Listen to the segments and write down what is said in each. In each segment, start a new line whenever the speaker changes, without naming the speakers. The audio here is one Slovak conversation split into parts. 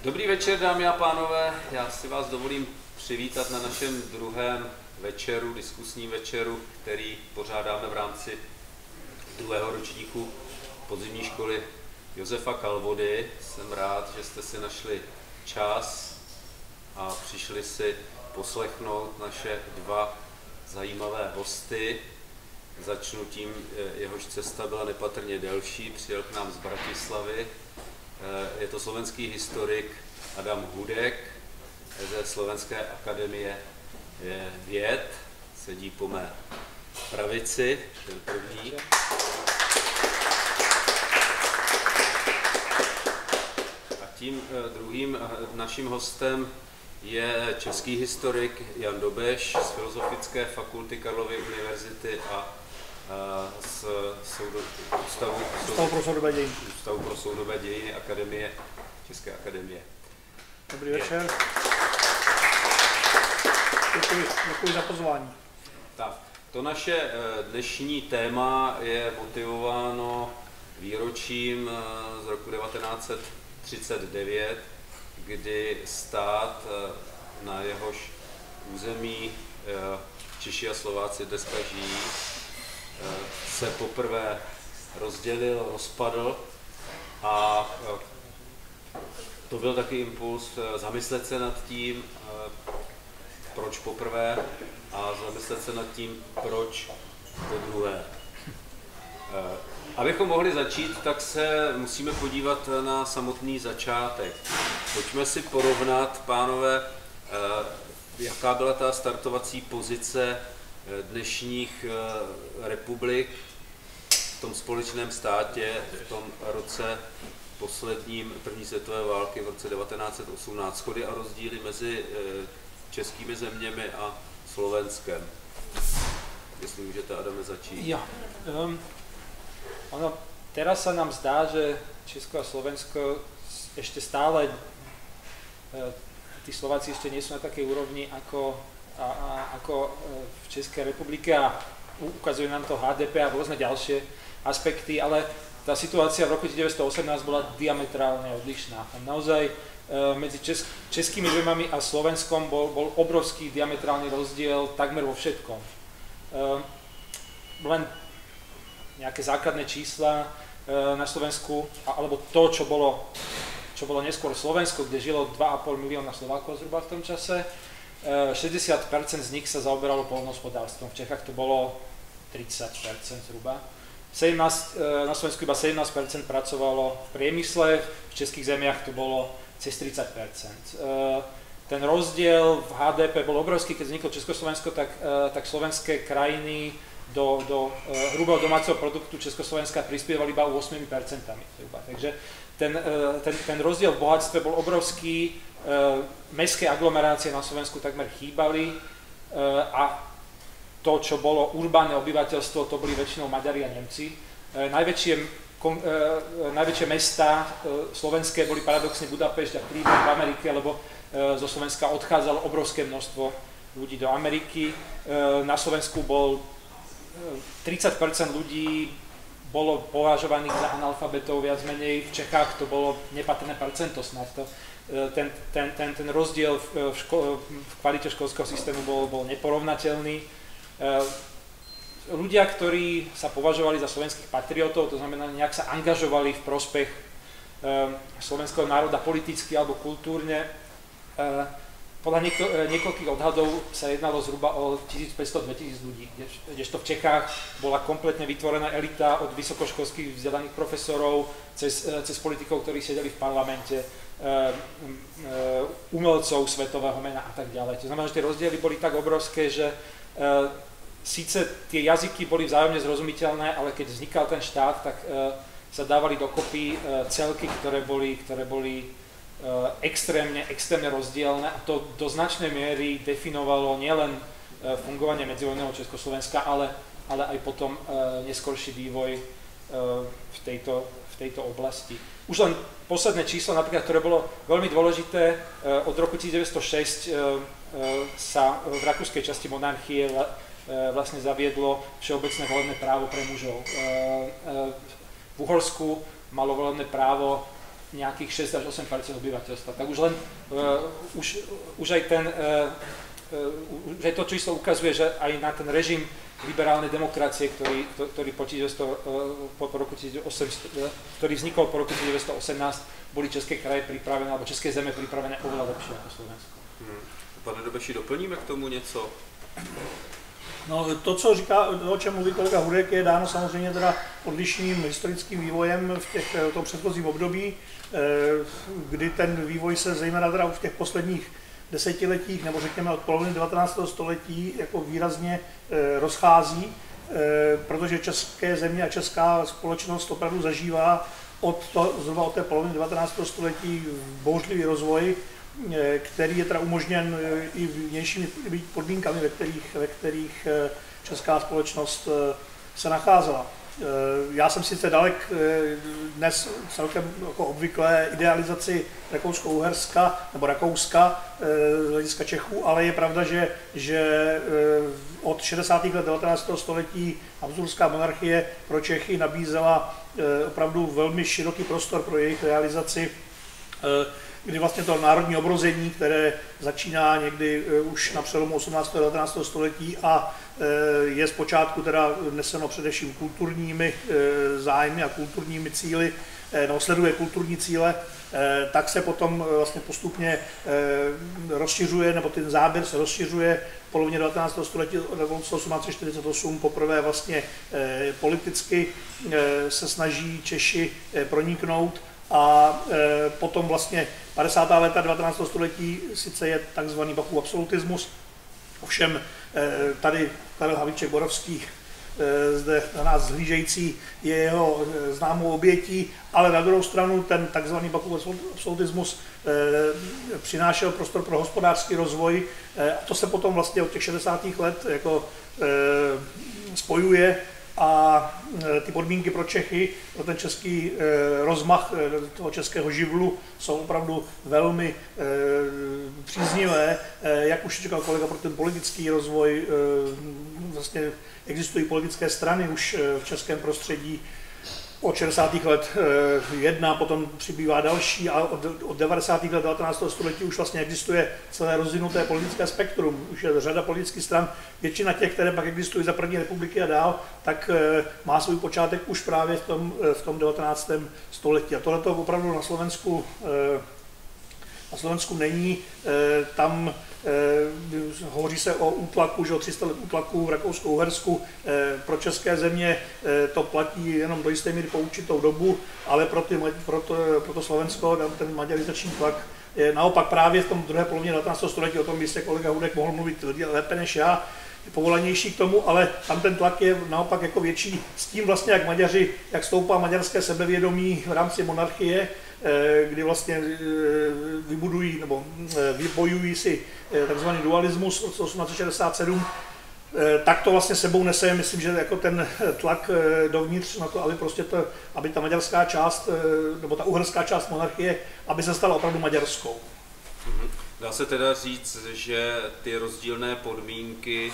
Dobrý večer, dámy a pánové. Já si vás dovolím přivítat na našem druhém večeru, diskusním večeru, který pořádáme v rámci druhého ročníku podzimní školy Josefa Kalvody. Jsem rád, že jste si našli čas a přišli si poslechnout naše dva zajímavé hosty. Začnu tím, jehož cesta byla nepatrně delší, přijel k nám z Bratislavy. Je to slovenský historik Adam Hudek ze Slovenské akademie věd, sedí po mé pravici, ten první. A tím druhým naším hostem je český historik Jan Dobeš z Filozofické fakulty Karlovy univerzity a z Ústavu pro soudobé dějiny Akademie, České akademie.
Dobrý večer. Děkuji za pozvání.
Tak, to naše dnešní téma je motivováno výročím z roku 1939, kdy stát, na jehož území Češi a Slováci dneska žijí, se poprvé rozdělil, rozpadl a to byl taky impuls zamyslet se nad tím, proč poprvé a zamyslet se nad tím, proč po druhé. Abychom mohli začít, tak se musíme podívat na samotný začátek. Pojďme si porovnat, pánové, jaká byla ta startovací pozice dnešních republik v tom společném státě v tom roce posledním první světové války v roce 1918. Schody a rozdíly mezi českými zeměmi a Slovenskem. Jestli můžete, Adame, začít.
Ja, ono, teraz sa nám zdá, že Česko a Slovensko ešte stále, tí Slováci ešte nie sú na takej úrovni ako v Českej republike a ukazuje nám to HDP a rôzne ďalšie aspekty, ale tá situácia v roku 1918 bola diametrálne odlišná. Naozaj medzi českými zemami a Slovenskom bol obrovský diametrálny rozdiel takmer vo všetkom. Len nejaké základné čísla na Slovensku, alebo to, čo bolo neskôr Slovensko, kde žilo 2,5 milióna Slovákov zhruba v tom čase, 60% z nich sa zaoberalo poľnohospodárstvom, v Čechách to bolo 30% zhruba. Na Slovensku iba 17% pracovalo v priemysle, v českých zemiach to bolo cez 30%. Ten rozdiel v HDP bol obrovský, keď vzniklo Československo, tak slovenské krajiny do hrubého domáceho produktu Československa prispievali iba 8%. Takže ten rozdiel v bohatstve bol obrovský, mestské aglomerácie na Slovensku takmer chýbali a to, čo bolo urbánne obyvateľstvo, to boli väčšinou Maďari a Nemci. Najväčšie mestá slovenské boli paradoxne Budapešť a Cleveland v Amerike, lebo zo Slovenska odchádzalo obrovské množstvo ľudí do Ameriky. Na Slovensku bol 30% ľudí bolo považovaných za analfabetov viac menej, v Čechách to bolo nepatrné percento snad. Ten rozdiel v kvalite školského systému bol neporovnateľný. Ľudia, ktorí sa považovali za slovenských patriotov, to znamená nejak sa angažovali v prospech slovenského národa politicky alebo kultúrne, podľa niekoľkých odhadov sa jednalo zhruba o 1500-2000 ľudí, kdežto v Čechách bola kompletne vytvorená elita od vysokoškolských vzdelaných profesorov cez politikov, ktorí sedeli v parlamente, umelcov svetového mena a tak ďalej. To znamená, že tie rozdiely boli tak obrovské, že síce tie jazyky boli vzájomne zrozumiteľné, ale keď vznikal ten štát, tak sa dávali dokopy celky, ktoré boli extrémne rozdielne a to do značnej miery definovalo nielen fungovanie medzivojnového Československa, ale aj potom neskorší vývoj v tejto oblasti. Už len posledné číslo, napríklad, ktoré bolo veľmi dôležité, od roku 1906 sa v rakúskej časti monarchie vlastne zaviedlo všeobecné volebné právo pre mužov. V Uhorsku malo volebné právo nejakých 6 až 8% obyvateľstva. Tak už len už aj to číslo ukazuje, že aj na ten režim liberálnej demokracie, ktorý ktorý vznikol po roku 1918, boli české kraje pripravené, alebo české zeme pripravené oveľa lepšie ako Slovensko.
Pane Dobeši, doplníme k tomu něco?
No, to, co říká, o čem mluví kolega Hudek, je dáno samozřejmě teda odlišným historickým vývojem v tom předchozím období, kdy ten vývoj se zejména teda v těch posledních desetiletích, nebo řekněme od poloviny 19. století, jako výrazně rozchází, protože české země a česká společnost opravdu zažívá zhruba od té poloviny 19. století bouřlivý rozvoj, který je teda umožněn i vnějšími podmínkami, ve kterých česká společnost se nacházela. Já jsem sice dalek dnes celkem jako obvyklé idealizaci Rakousko-Uherska nebo Rakouska z hlediska Čechů, ale je pravda, že od 60. let 19. století habsburská monarchie pro Čechy nabízela opravdu velmi široký prostor pro jejich realizaci, kdy vlastně to národní obrození, které začíná někdy už na přelomu 18. a 19. století a je zpočátku teda neseno především kulturními zájmy a kulturními cíli, no, sleduje kulturní cíle, tak se potom vlastně postupně rozšiřuje, nebo ten záběr se rozšiřuje v polovině 19. století, revoluce 1848 poprvé vlastně politicky se snaží Češi proniknout. A potom vlastně 50. léta 19. století sice je takzvaný Bachův absolutismus, ovšem tady Karel Havlíček-Borovský, zde na nás zhlížející, je jeho známou obětí, ale na druhou stranu ten takzvaný Bachův absolutismus přinášel prostor pro hospodářský rozvoj a to se potom vlastně od těch 60. let jako spojuje. A ty podmínky pro Čechy, pro ten český rozmach toho českého živlu jsou opravdu velmi příznivé. Jak už říkal kolega, pro ten politický rozvoj vlastně existují politické strany už v českém prostředí. Od 60. let jedna, potom přibývá další a od 90. let 19. století už vlastně existuje celé rozvinuté politické spektrum. Už je řada politických stran, většina těch, které pak existují za první republiky a dál, tak má svůj počátek už právě v tom 19. století. A tohleto opravdu na Slovensku není. Tam hovoří se o útlaku, že o 300 let útlaku v Rakousku-Uhersku. Pro české země to platí jenom do jisté míry po určitou dobu, ale pro to Slovensko ten maďarizační tlak je naopak právě v tom druhé polovině 19. století, o tom jistě kolega Hudek mohl mluvit lépe než já, je povolanější k tomu, ale tam ten tlak je naopak jako větší s tím vlastně, jak stoupá maďarské sebevědomí v rámci monarchie, kdy vlastně vybudují nebo vybojují si takzvaný dualismus od 1867, tak to vlastně sebou nese, myslím, že jako ten tlak dovnitř na to, aby ta maďarská část, nebo ta uherská část monarchie, aby se stala opravdu maďarskou.
Dá se teda říct, že ty rozdílné podmínky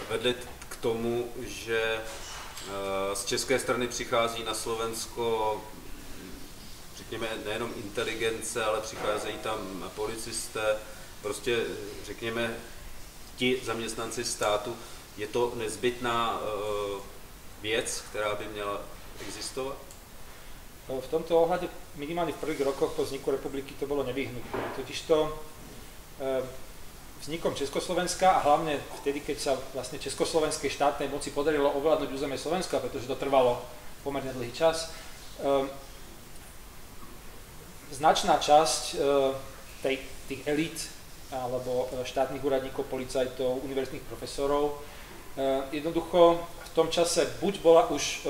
vedly k tomu, že z české strany přichází na Slovensko, řekněme, nejenom inteligence, ale přicházejí tam policisté, prostě řekněme, ti zaměstnanci státu. Je to nezbytná věc, která by měla existovat?
V tomto ohľade minimálne v prvých rokoch po vzniku republiky to bolo nevyhnutné. Totižto vznikom Československa a hlavne vtedy, keď sa vlastne československej štátnej moci podarilo ovládnuť územie Slovenska, pretože to trvalo pomerne dlhý čas, značná časť tých elít alebo štátnych úradníkov, policajtov, univerzitných profesorov jednoducho v tom čase buď bola už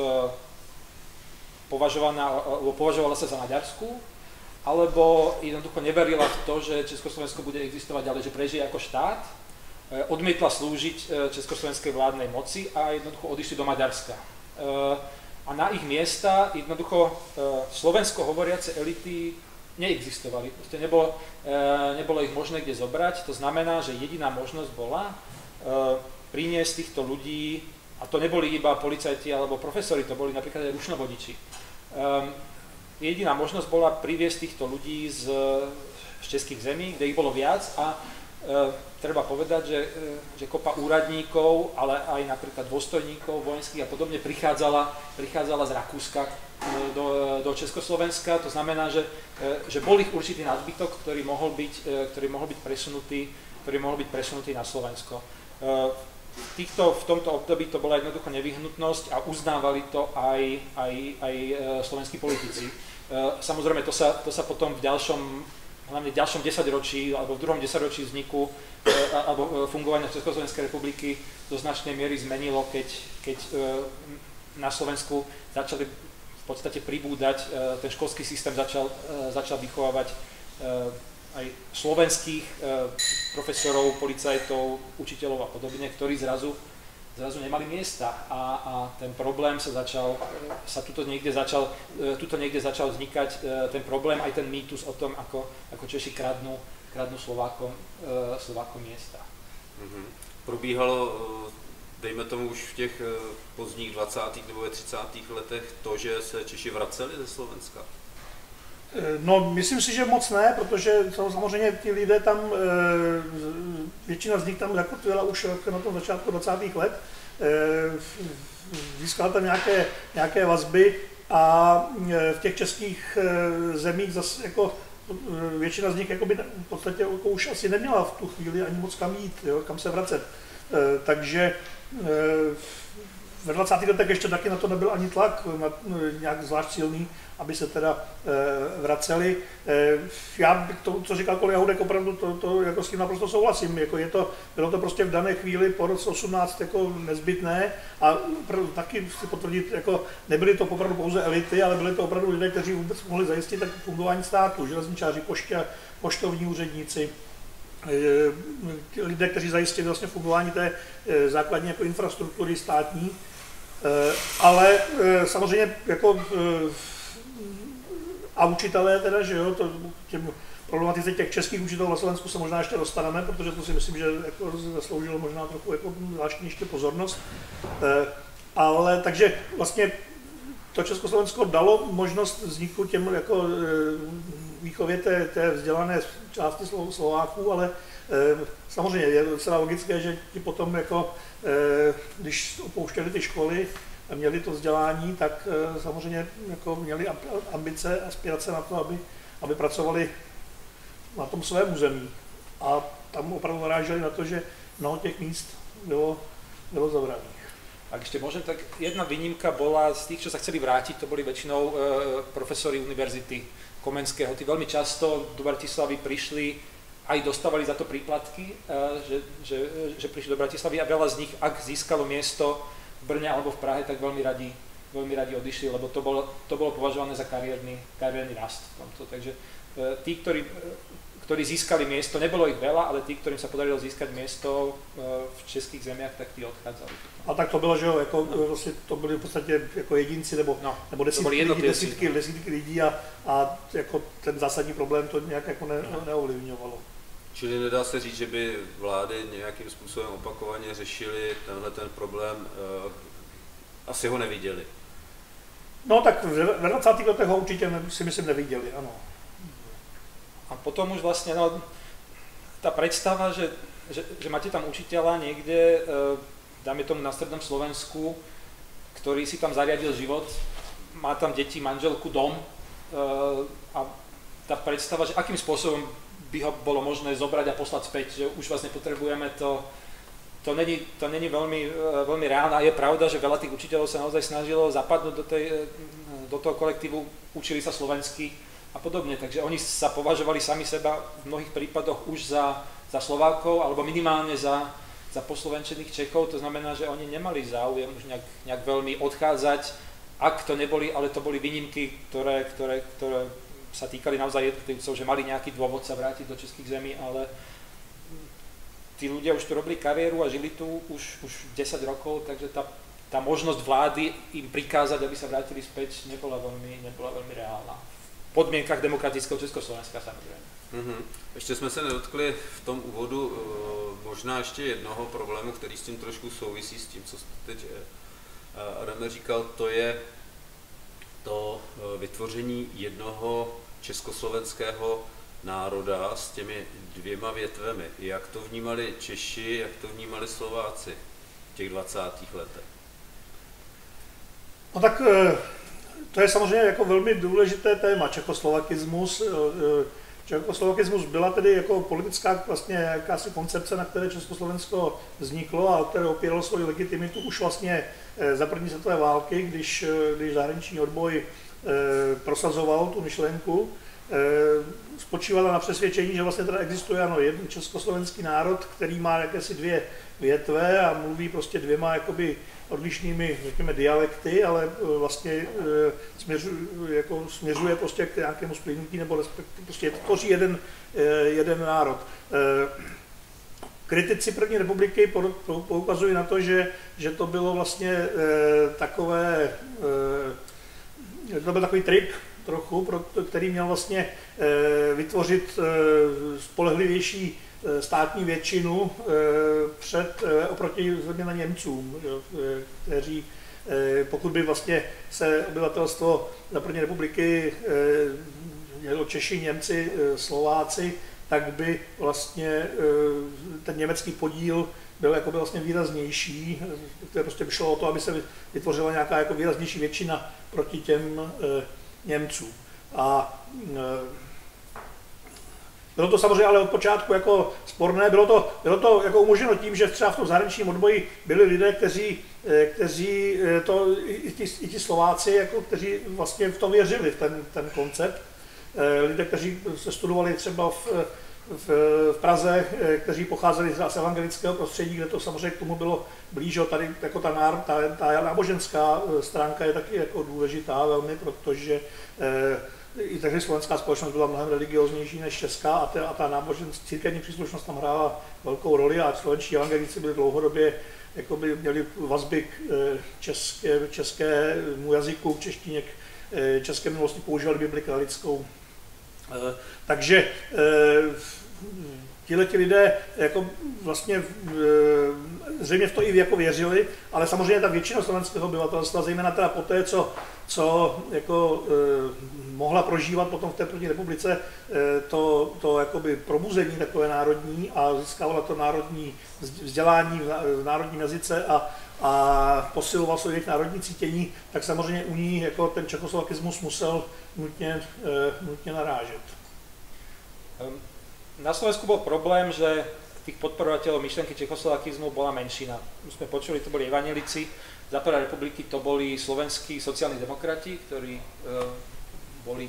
považovala sa za maďarskú, alebo jednoducho neverila v to, že Československo bude existovať ďalej, že prežije ako štát, odmietla slúžiť československej vládnej moci a jednoducho odišli do Maďarska. A na ich miesta jednoducho slovensko hovoriace elity neexistovali. Proste nebolo ich možné kde zobrať, to znamená, že jediná možnosť bola priniesť týchto ľudí. A to neboli iba policajti alebo profesori, to boli napríklad aj rušnovodiči. jediná možnosť bola priviesť týchto ľudí z českých zemí, kde ich bolo viac a treba povedať, že kopa úradníkov, ale aj napríklad dôstojníkov vojenských a podobne prichádzala z Rakúska do Československa. To znamená, že bol ich určitý nadbytok, ktorý mohol byť presunutý na Slovensko. V tomto období to bola jednoducho nevyhnutnosť a uznávali to aj slovenskí politici. Samozrejme, to sa potom hlavne v ďalšom desaťročí alebo v druhom desaťročí vzniku alebo fungovania Československej republiky do značnej miery zmenilo, keď na Slovensku začali v podstate pribúdať, ten školský systém začal vychovávať aj slovenských profesorov, policajtov, učiteľov a podobne, ktorí zrazu nemali miesta a ten problém tuto niekde začal vznikať ten problém, aj ten mýtus o tom, ako Češi kradnú Slovákom miesta.
Probíhalo, dejme tomu už v těch pozdních 20. nebo 30. letech to, že se Češi vraceli ze Slovenska?
No, myslím si, že moc ne, protože samozřejmě ti lidé tam, většina z nich tam zakotvila už na tom začátku 20. let, získala tam nějaké vazby a v těch českých zemích zase jako většina z nich jakoby v podstatě jako už asi neměla v tu chvíli ani moc kam jít, jo, kam se vracet. Takže ve 20. letech ještě taky na to nebyl ani tlak nějak zvlášť silný, aby se teda vraceli. Já bych to, co říkal kolega Hudek, opravdu to jako s tím naprosto souhlasím. Jako bylo to prostě v dané chvíli po roce 18 jako nezbytné a taky si potvrdit, jako nebyly to opravdu pouze elity, ale byly to opravdu lidé, kteří vůbec mohli zajistit tak fungování státu, železničáři, poštovní úředníci, lidé, kteří zajistili vlastně fungování té základní jako infrastruktury státní. Ale samozřejmě jako a učitelé teda, že jo, těm problematice těch českých učitelů na Slovensku se možná ještě dostaneme, protože to si myslím, že jako zasloužilo možná trochu jako zvláštní ještě pozornost. Ale takže vlastně to Československo dalo možnost vzniku těm jako výchově té vzdělané části Slováků, ale samozřejmě je docela logické, že ti potom jako, když opouštěli ty školy, měli to vzdělání, tak samozřejmě jako měli ambice, aspirace na to, aby pracovali na tom svém území. A tam opravdu naráželi na to, že mnoho těch míst bylo zavraných.
Ak ešte môžem, tak jedna výnimka bola z tých, čo sa chceli vrátiť, to boli väčšinou profesori univerzity Komenského. Tí veľmi často do Bratislavy prišli, aj dostávali za to príplatky, že prišli do Bratislavy a veľa z nich, ak získalo miesto v Brne alebo v Prahe, tak veľmi radi odišli, lebo to bolo považované za kariérny rast v tomto. Takže tí, ktorí získali miesto, nebolo ich veľa, ale tí, ktorým sa podarilo získať miesto v českých zemiach, tak tí odchádzali.
A tak to bylo, že jo, jako, vlastně to byli v podstatě jako jedinci nebo desítky lidí a jako ten zásadní problém to nějak jako neovlivňovalo.
Čili nedá se říct, že by vlády nějakým způsobem opakovaně řešily ten problém, asi ho neviděli.
No tak ve 20. letech ho určitě si myslím neviděli, ano.
A potom už vlastne tá predstava, že máte tam učiteľa niekde, dáme tomu na strednom Slovensku, ktorý si tam zariadil život, má tam deti, manželku, dom a tá predstava, že akým spôsobom by ho bolo možné zobrať a poslať späť, že už vás nepotrebujeme, to není veľmi reálne. Je pravda, že veľa tých učiteľov sa naozaj snažilo zapadnúť do toho kolektívu, učili sa slovensky a podobne, takže oni sa považovali sami seba v mnohých prípadoch už za Slovákov alebo minimálne za poslovenčených Čechov, to znamená, že oni nemali záujem už nejak veľmi odchádzať, ak to neboli, ale to boli výnimky, ktoré sa týkali naozaj jednotlivcov, že mali nejaký dôvod sa vrátiť do českých zemí, ale tí ľudia už tu robili kariéru a žili tu už 10 rokov, takže tá možnosť vlády im prikázať, aby sa vrátili späť, nebola veľmi reálna. V podmienkach demokratického Československa samozrejme.
Ještě jsme se nedotkli v tom úvodu možná ještě jednoho problému, který s tím trošku souvisí s tím, co jste teď Adame říkal, to to vytvoření jednoho československého národa s těmi dvěma větvemi. Jak to vnímali Češi, jak to vnímali Slováci v těch 20. letech?
No tak to je samozřejmě jako velmi důležité téma, čechoslovakismus. Čechoslovakismus byla tedy jako politická vlastně jakási koncepce, na které Československo vzniklo a které opíralo svoji legitimitu už vlastně za první světové války, když zahraniční odboj prosazoval tu myšlenku. Spočívala na přesvědčení, že vlastně teda existuje ano, jeden československý národ, který má jakési dvě větve a mluví prostě dvěma jakoby odlišnými řekněme, dialekty, ale vlastně směřuje prostě k nějakému splynutí nebo prostě tvoří jeden národ. Kritici první republiky poukazují na to, že to bylo vlastně to byl takový trik trochu, který měl vlastně vytvořit spolehlivější státní většinu oproti zejména Němcům, kteří pokud by vlastně se obyvatelstvo za první republiky mělo Češi, Němci, Slováci, tak by vlastně ten německý podíl byl jako vlastně výraznější, které prostě by šlo o to, aby se vytvořila nějaká jako výraznější většina proti těm Němcům. A bylo to samozřejmě ale od počátku jako sporné, bylo to jako umožněno tím, že třeba v tom zahraničním odboji byli lidé, kteří to, i ti Slováci, jako, kteří vlastně v tom věřili, v ten koncept. Lidé, kteří se studovali třeba v Praze, kteří pocházeli z evangelického prostředí, kde to samozřejmě k tomu bylo blíže. Tady jako ta náboženská stránka je taky jako důležitá velmi, protože i tehdy slovenská společnost byla mnohem religióznější než česká a ta náboženská církevní příslušnost tam hrála velkou roli a slovenští evangelici byli dlouhodobě jakoby měli vazby k českému jazyku, k češtině, k české minulosti používali Bibli kralickou. Takže tihleti lidé jako vlastně zřejmě v to i jako věřili, ale samozřejmě ta většina slovenského obyvatelstva, zejména teda po té, co jako mohla prožívat potom v té první republice to jakoby probuzení takové národní a získávala to národní vzdělání v národním jazyce a posiloval se jejich národní cítění, tak samozřejmě u ní jako ten čechoslovakismus musel nutně narážet.
Na Slovensku bol problém, že tých podporovateľov myšlenky čechoslovakizmu bola menšina. Už sme počuli, to boli evanjelici, za prvej republiky to boli slovenskí sociálni demokrati, ktorí boli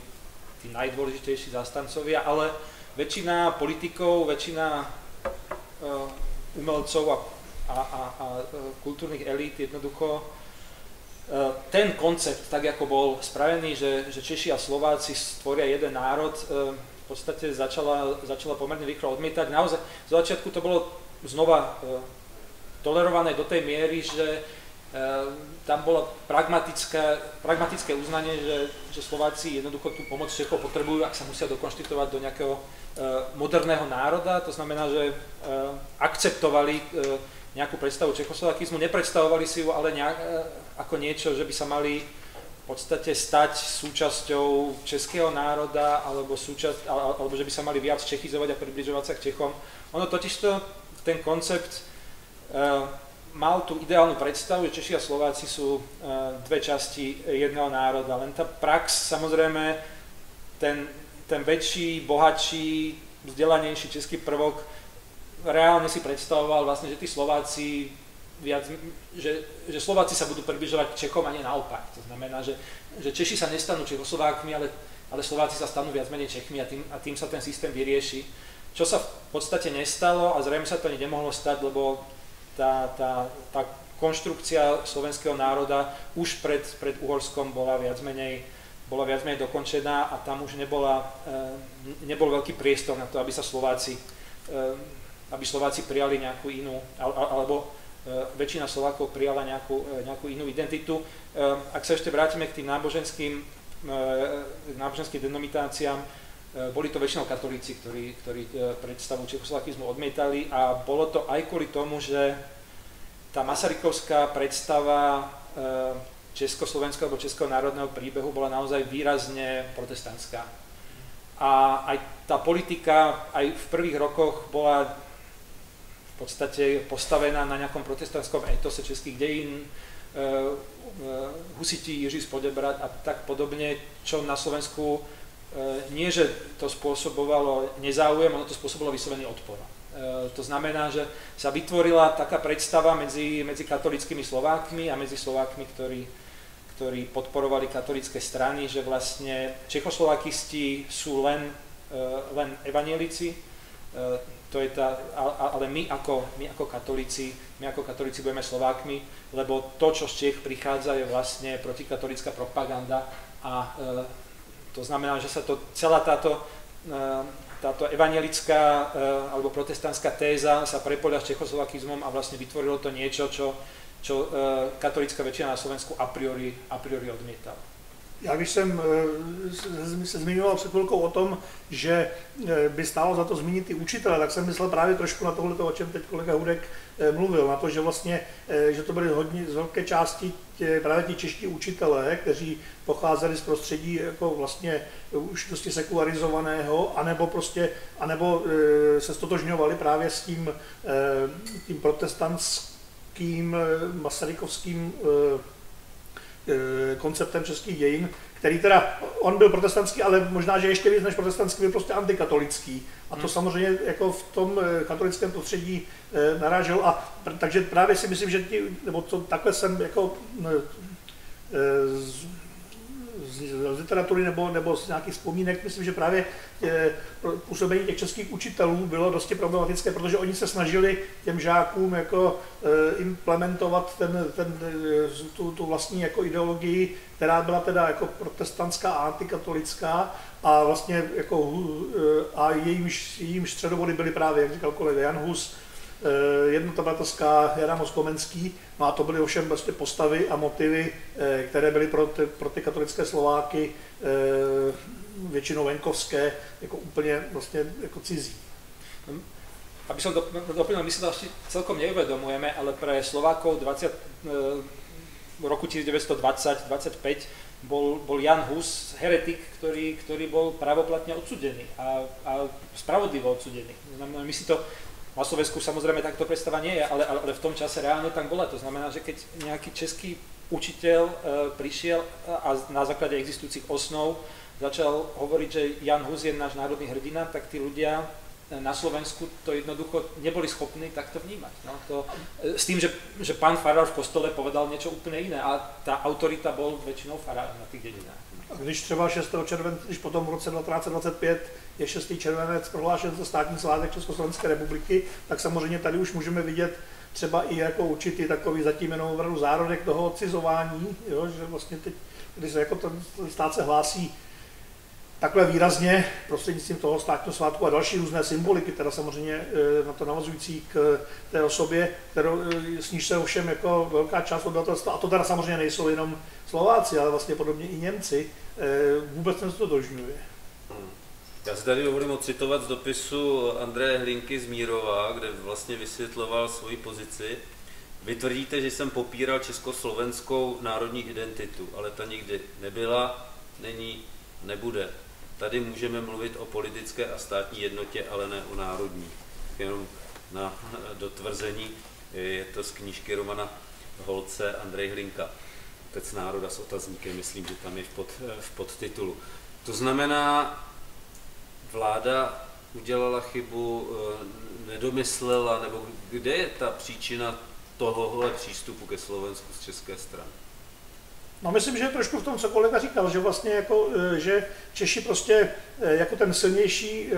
tí najdôležitejší zástancovia, ale väčšina politikov, väčšina umelcov a kultúrnych elít jednoducho ten koncept, tak ako bol spravený, že Češi a Slováci stvoria jeden národ, v podstate začala pomerne rýchlo odmietať. Naozaj, z začiatku to bolo znova tolerované do tej miery, že tam bolo pragmatické uznanie, že Slováci jednoducho tú pomoc Čechov potrebujú, ak sa musia dokonštitovať do nejakého moderného národa. To znamená, že akceptovali nejakú predstavu čechoslovakizmu, nepredstavovali si ju ale ako niečo, že by sa mali v podstate stať súčasťou českého národa, alebo že by sa mali viac čechizovať a približovať sa k Čechom. Ono totižto, ten koncept mal tú ideálnu predstavu, že Češi a Slováci sú dve časti jedného národa, len tá prax, samozrejme, ten väčší, bohatší, vzdelanejší český prvok reálne si predstavoval vlastne, že tí Slováci že Slováci sa budú približovať k Čechom a nie naopak. To znamená, že Češi sa nestanú Čechoslovákmi, ale Slováci sa stanú viac menej Čechmi a tým sa ten systém vyrieši. Čo sa v podstate nestalo a zrejme sa to ani nemohlo stať, lebo tá konštrukcia slovenského národa už pred Uhorskom bola viac menej dokončená a tam už nebol veľký priestor na to, aby Slováci prijali nejakú inú, alebo väčšina Slovákov prijala nejakú inú identitu. Ak sa ešte vrátime k tým náboženským denomináciám, boli to väčšinou katolíci, ktorí predstavu čechoslovakizmu odmietali a bolo to aj kvôli tomu, že tá masarykovská predstava československého alebo českého národného príbehu bola naozaj výrazne protestantská. A aj tá politika aj v prvých rokoch bola v podstate postavená na nejakom protestantskom etose českých dejín, husiti, Jiří z Poděbrad a tak podobne, čo na Slovensku nie, že to spôsobovalo nezáujem, ono to spôsobovalo vyslovený odpor. To znamená, že sa vytvorila taká predstava medzi katolíckymi Slovákmi a medzi Slovákmi, ktorí podporovali katolícke strany, že vlastne čechoslovakisti sú len evanielici, to je ale my ako katolíci budeme Slovákmi, lebo to, čo z Čech prichádza, je vlastne protikatolícka propaganda a to znamená, že sa to celá táto evangelická alebo protestantská téza sa prepojila s čechoslovakizmom a vlastne vytvorilo to niečo, čo katolícka väčšina na Slovensku a priori odmietala.
Já když jsem se zmiňoval před chvilkou o tom, že by stálo za to zmínit ty učitele, tak jsem myslel právě trošku na tohle, o čem teď kolega Hudek mluvil, na to, že vlastně, že to byly z velké části právě ti čeští učitelé, kteří pocházeli z prostředí jako vlastně už dosti sekularizovaného, anebo se stotožňovali právě s tím protestantským masarykovským konceptem českých dějin, který teda, on byl protestantský, ale možná, že ještě víc než protestantský, byl prostě antikatolický. A to samozřejmě jako v tom katolickém prostředí narážel a takže právě si myslím, že takhle jsem jako z literatury nebo z nějakých vzpomínek, myslím, že právě působení těch českých učitelů bylo dosti problematické, protože oni se snažili těm žákům jako implementovat tu vlastní jako ideologii, která byla teda jako protestantská a antikatolická a vlastně jako a jejímž středobody byly právě, jak říkal kolega Jan Hus, Jednota bratrská, Jan Amos Komenský, no a to byly ovšem vlastně postavy a motivy, které byly pro ty katolické Slováky většinou venkovské, jako úplně vlastně jako cizí.
Aby som doplnil, my si to celkom neuvedomujeme, ale pre Slovákov v roku 1920-25 bol Jan Hus heretik, ktorý bol právoplatne odsudený a spravodlivo odsudený. My si to na Slovensku samozrejme takto predstava nie je, ale v tom čase reálne tam bola. To znamená, že keď nejaký český učiteľ prišiel a na základe existujúcich osnov začal hovoriť, že Jan Hus je náš národný hrdina, tak tí ľudia na Slovensku to jednoducho neboli schopní takto vnímať. No, s tým, že pán farár v kostole povedal niečo úplne iné a tá autorita bol väčšinou farár na tých dedinách.
A když třeba 6. července, když potom v roce 1925 je 6. červenec prohlášen za státní svátek Československé republiky, tak samozřejmě tady už můžeme vidět třeba i jako určitý takový zatím jenom opravdu zárodek toho odcizování, jo, že vlastně teď, když se jako ten stát se hlásí takhle výrazně prostřednictvím toho státního svátku a další různé symboliky, teda samozřejmě na to navazující k té osobě, s níž se ovšem jako velká část obyvatelstva, a to teda samozřejmě nejsou jenom Slováci, ale vlastně podobně i Němci, vůbec nestotožňuje.
Já si tady dovolím ocitovat z dopisu Andreje Hlinky z Mírova, kde vlastně vysvětloval svoji pozici. Vy tvrdíte, že jsem popíral československou národní identitu, ale ta nikdy nebyla, není, nebude. Tady můžeme mluvit o politické a státní jednotě, ale ne o národní. Jenom na dotvrzení, je to z knížky Romana Holce Andrej Hlinka, Otec národa s otazníkem, myslím, že tam je v podtitulu. To znamená, vláda udělala chybu, nedomyslela, nebo kde je ta příčina tohohle přístupu ke Slovensku z české strany?
No myslím, že je trošku v tom, co kolega říkal, že vlastně jako, že Češi prostě jako ten silnější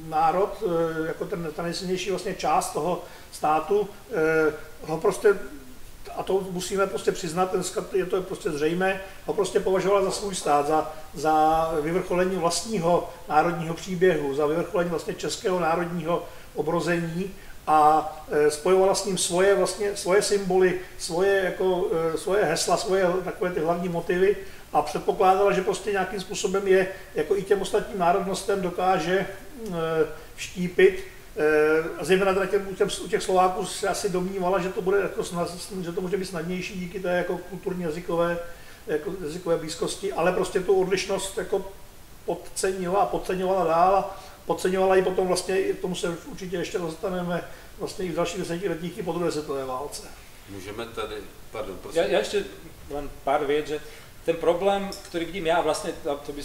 národ, jako ta nejsilnější vlastně část toho státu, ho prostě, a to musíme prostě přiznat, je to prostě zřejmé, ho prostě považoval za svůj stát, za vyvrcholení vlastního národního příběhu, za vyvrcholení vlastně českého národního obrození a spojovala s ním svoje symboly, svoje hesla, svoje takové ty hlavní motivy a předpokládala, že prostě nějakým způsobem je jako i těm ostatním národnostem dokáže vštípit Zejména u těch Slováků se asi domnívala, že to bude jako že to může být snadnější díky té jako kulturní jazykové blízkosti, ale prostě tu odlišnost jako podceňovala dál a podceňovala ji potom vlastně, k tomu se určitě ještě dostaneme vlastně i v dalších desetiletích i po druhé světové válce.
Můžeme tady, pardon, prosím.
Ja ešte len pár vied, že ten problém, ktorý vidím ja, vlastne to by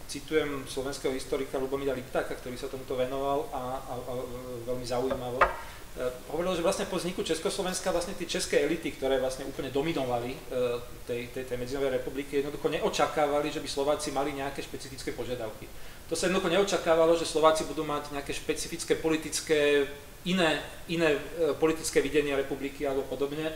citujem slovenského historika Lubomíra Liptáka, ktorý sa tomuto venoval a veľmi zaujímavo. Hovoril, že vlastne po vzniku Československa vlastne tie české elity, ktoré vlastne úplne dominovali tej medzinárodnej republiky, jednoducho neočakávali, že by Slováci mali nejaké špecifické požiadavky. To sa jednoducho neočakávalo, že Slováci budú mať nejaké špecifické politické, iné politické videnie republiky alebo podobne.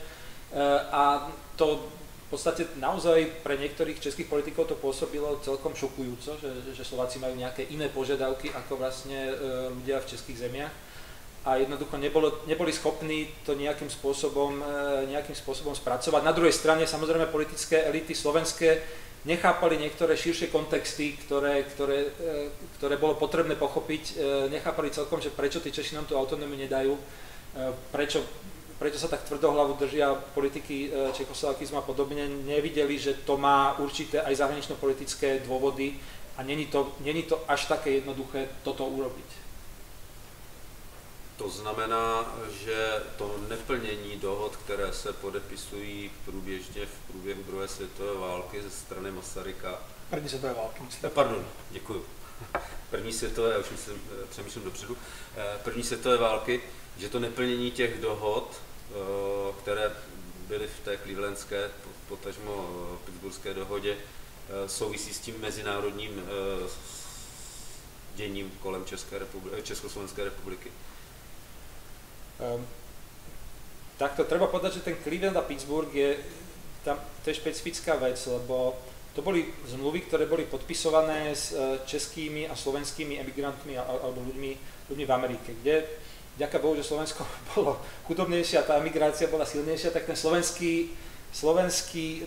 A to v podstate naozaj pre niektorých českých politikov to pôsobilo celkom šokujúco, že Slováci majú nejaké iné požiadavky ako vlastne ľudia v českých zemiach. A jednoducho neboli schopní to nejakým spôsobom spracovať. Na druhej strane samozrejme politické elity slovenské nechápali niektoré širšie kontexty, ktoré bolo potrebné pochopiť, nechápali celkom, že prečo tí Češi nám tú autonómiu nedajú, prečo sa tak tvrdohlavo držia politiky čechoslovakizmu a podobne, nevideli, že to má určité aj zahranično-politické dôvody a není to až také jednoduché toto urobiť.
To znamená, že to neplnění dohod, které se podepisují průběžně v průběhu druhé světové války ze strany Masaryka.
První světové války.
Pardon, děkuju. První světové, už přemýšlím dopředu. První světové války, že to neplnění těch dohod, které byly v té clevelandské, potažmo pittsburghské dohodě, souvisí s tím mezinárodním děním kolem Československé republiky.
Takto treba povedať, že ten Cleveland a Pittsburgh to je špecifická vec, lebo to boli zmluvy, ktoré boli podpisované s českými a slovenskými emigrantmi alebo ľuďmi v Amerike, kde vďaka Bohu, že Slovensko bolo chudobnejšie a tá emigrácia bola silnejšia, tak ten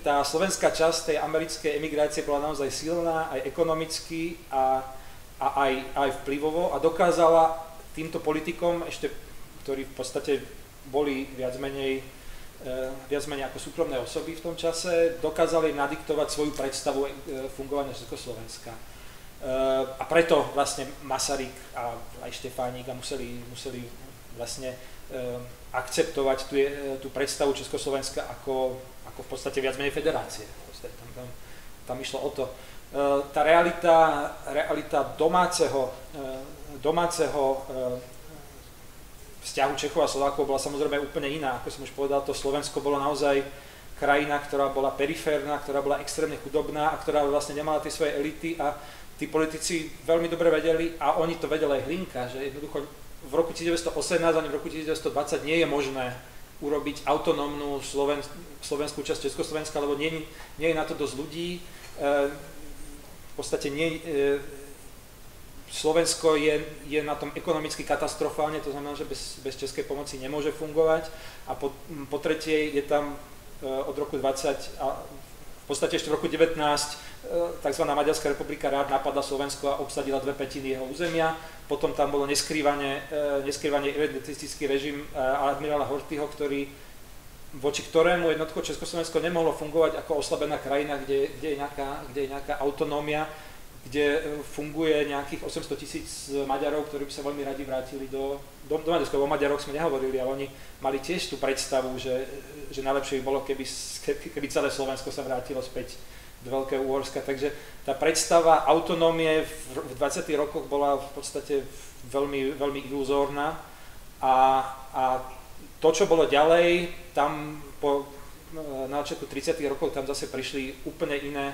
tá slovenská časť tej americkej emigrácie bola naozaj silná aj ekonomicky a aj vplyvovo a dokázala týmto politikom ešte, ktorí v podstate boli viac menej ako súkromné osoby v tom čase, dokázali nadiktovať svoju predstavu fungovania Československa. A preto vlastne Masaryk a aj Štefánik museli vlastne akceptovať tú predstavu Československa ako v podstate viac menej federácie. Tam išlo o to. Tá realita domáceho vzťahu Čechov a Slovákov bola samozrejme úplne iná. Ako som už povedal, to Slovensko bolo naozaj krajina, ktorá bola periférna, ktorá bola extrémne chudobná a ktorá vlastne nemala tie svoje elity a tí politici veľmi dobre vedeli a oni to vedeli aj Hlinka, že jednoducho v roku 1918 ani v roku 1920 nie je možné urobiť autonómnu slovenskú časť Československa, lebo nie je na to dosť ľudí. V podstate Slovensko je na tom ekonomicky katastrofálne, to znamená, že bez českej pomoci nemôže fungovať a po tretie je tam od roku 20 a v podstate ešte v roku 19 tzv. Maďarská republika rád napadla Slovensko a obsadila 2/5 jeho územia, potom tam bolo neskrývanie irredentistický režim admirála Horthyho, voči ktorému jednotko Československo nemohlo fungovať ako oslabená krajina, kde je nejaká autonómia, kde funguje nejakých 800 000 Maďarov, ktorí by sa veľmi radi vrátili do Maďarska. O Maďaroch sme nehovorili, ale oni mali tiež tú predstavu, že najlepšie by bolo, keby celé Slovensko sa vrátilo späť do Veľkého Uhorska. Takže tá predstava autonómie v 20. rokoch bola v podstate veľmi, veľmi iluzórna a to, čo bolo ďalej, tam na začiatku 30. rokov tam zase prišli úplne iné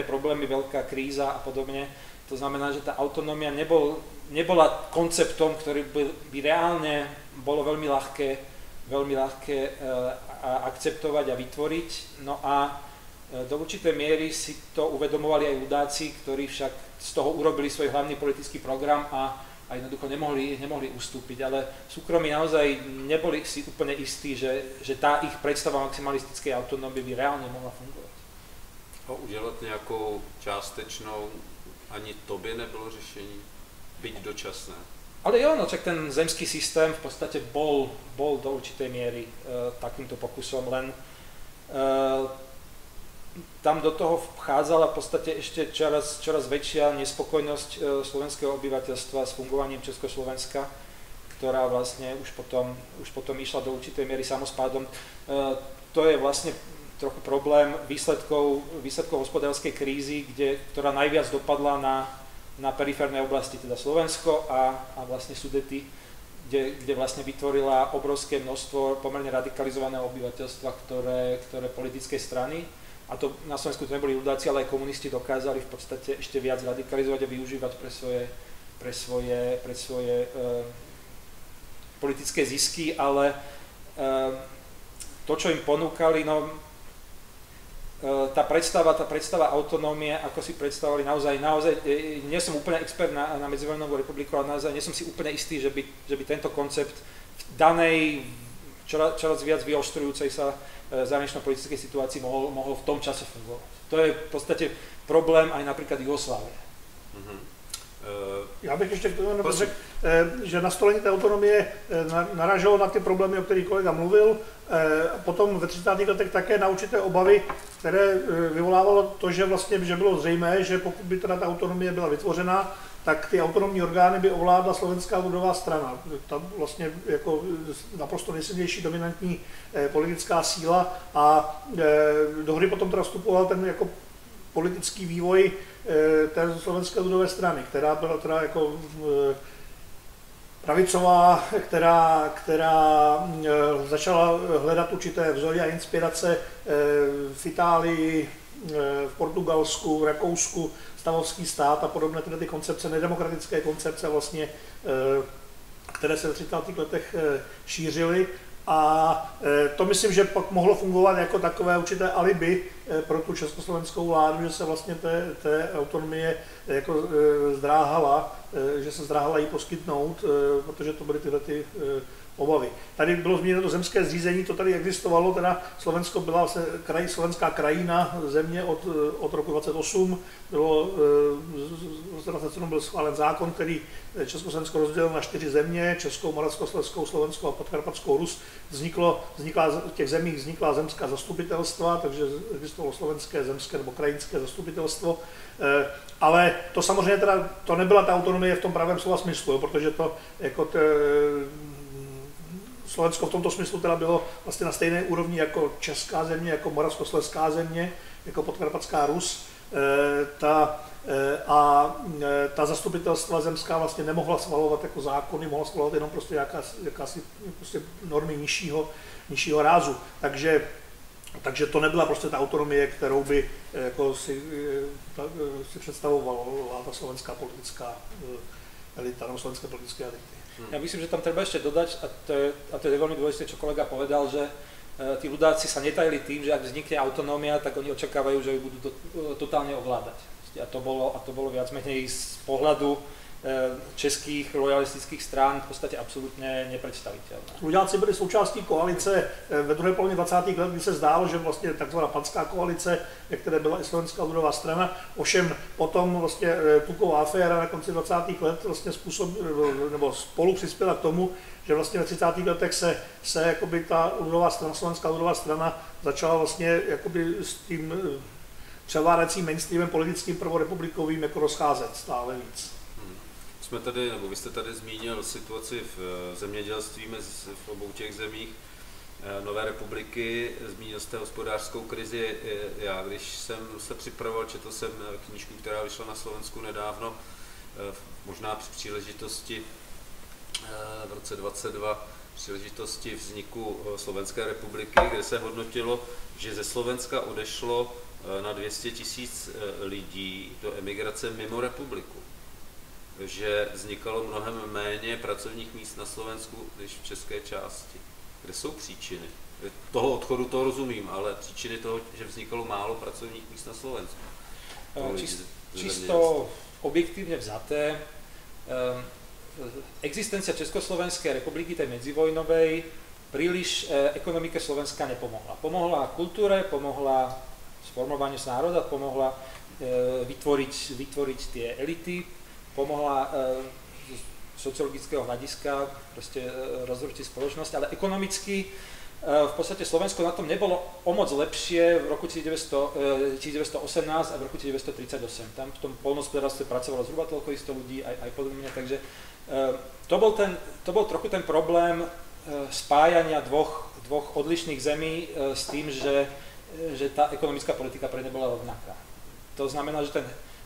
problémy, veľká kríza a podobne. To znamená, že tá autonómia nebola konceptom, ktorý by reálne bolo veľmi ľahké akceptovať a vytvoriť. No a do určitej miery si to uvedomovali aj ľudáci, ktorí však z toho urobili svoj hlavný politický program a jednoducho nemohli ustúpiť, ale súkromí naozaj neboli si úplne istí, že tá ich predstava maximalistickej autonómie by reálne mohla fungovať.
A udělat nějakou částečnou, ani to by nebylo řešení, byť dočasné?
Ale jo, no čak ten zemský systém v podstate bol do určitej miery takýmto pokusom, len tam do toho vchádzala v podstate ešte čoraz väčšia nespokojnosť slovenského obyvateľstva s fungovaním Československa, ktorá vlastne už potom išla do určitej miery samospádom. To je vlastne trochu problém výsledkov hospodárskej krízy, ktorá najviac dopadla na periférne oblasti, teda Slovensko a vlastne Sudety, kde vlastne vytvorila obrovské množstvo pomerne radikalizovaného obyvateľstva, ktoré politické strany, a to na Slovensku to neboli ľudáci, ale aj komunisti dokázali v podstate ešte viac radikalizovať a využívať pre svoje politické zisky, ale to, čo im ponúkali, no tá predstava autonómie, ako si predstavovali, naozaj, nie som úplne expert na medzivojnovú republiku, ale naozaj nie som si úplne istý, že by tento koncept v danej čoraz viac vyoštrujúcej sa zahranično-politickej situácii mohol v tom čase fungovať. To je v podstate problém aj napríklad Jugoslávie.
Já bych ještě řekl, že nastolení té autonomie naráželo na ty problémy, o kterých kolega mluvil. Potom ve 30. letech také na určité obavy, které vyvolávalo to, že bylo zřejmé, že pokud by teda ta autonomie byla vytvořena, tak ty autonomní orgány by ovládla Slovenská lidová strana. Ta vlastně jako naprosto nejsilnější dominantní politická síla a do hry potom teda vstupoval ten jako politický vývoj té Slovenské lidové strany, která byla teda jako pravicová, která začala hledat určité vzory a inspirace v Itálii, v Portugalsku, v Rakousku, stavovský stát a podobné ty koncepce, nedemokratické koncepce vlastně, které se v 30. letech šířily. A to myslím, že pak mohlo fungovat jako takové určité alibi pro tu československou vládu, že se vlastně té autonomie jako zdráhala, že se zdráhala jí poskytnout, protože to byly tyhle ty obavy. Tady bylo zmíněno to zemské zřízení, to tady existovalo, teda Slovensko byla slovenská krajina země od roku 28, v 27 byl schválen zákon, který Československo rozdělil na 4 země, Českou, Moravskoslezskou, Slovenskou a Podkarpatskou Rus. V těch zemích vznikla zemská zastupitelstva, takže existovalo slovenské, zemské nebo krajinské zastupitelstvo. Ale to samozřejmě teda, to nebyla ta autonomie v tom pravém slova smyslu, protože to jako Slovensko v tomto smyslu teda bylo vlastně na stejné úrovni jako česká země, jako moravskoslezská země, jako Podkarpatská Rus. Ta zastupitelstva zemská vlastně nemohla schvalovat jako zákony, mohla schvalovat jenom prostě jakási prostě normy nižšího rázu. Takže to nebyla prostě ta autonomie, kterou by jako si představovala ta slovenská politická elita, nebo slovenské politické elity.
Ja myslím, že tam treba ešte dodať, a to je veľmi dôležité, čo kolega povedal, že tí ľudáci sa netajili tým, že ak vznikne autonómia, tak oni očakávajú, že ju budú totálne ovládať. A to bolo viac menej z pohľadu českých lojalistických strán v podstate absolútne nepredstaviteľné.
Ľudáci byli součástí koalice ve druhé polovině 20. let, kdy se zdálo, že vlastně takzvaná panská koalice, ve které byla i Slovenská lidová strana, ovšem potom vlastně Tuková aféra na konci 20. let vlastně spolu přispěla k tomu, že vlastně ve 30. letech se jakoby ta lidová strana, Slovenská lidová strana začala vlastně jakoby s tím převládajícím mainstreamem politickým prvorepublikovým jako rozcházet stále víc.
Vy jste tady zmínil situaci v zemědělství v obou těch zemích Nové republiky, zmínil jste hospodářskou krizi. Já, když jsem se připravoval, četl jsem knížku, která vyšla na Slovensku nedávno, možná při příležitosti v roce 22, příležitosti vzniku Slovenské republiky, kde se hodnotilo, že ze Slovenska odešlo na 200 000 lidí do emigrace mimo republiku. Že vznikalo mnohem méně pracovních míst na Slovensku než v české části. Kde jsou příčiny? Toho odchodu to rozumím, ale příčiny toho, že vznikalo málo pracovních míst na Slovensku.
Čisto objektívne vzaté, existencia Československej republiky, tej medzivojnovej, príliš ekonomike Slovenska nepomohla. Pomohla kultúre, pomohla sformovaniu z národa, pomohla vytvoriť tie elity, pomohla sociologického hľadiska, proste rozručiť spoločnosť, ale ekonomicky v podstate Slovensko na tom nebolo o moc lepšie v roku 1918 a v roku 1938. Tam v tom poľnohospodárstve pracovalo zhruba toľko isto ľudí, aj podobne, takže to bol trochu ten problém spájania dvoch odlišných zemí s tým, že tá ekonomická politika pre ne bola rovnaká. To znamená, že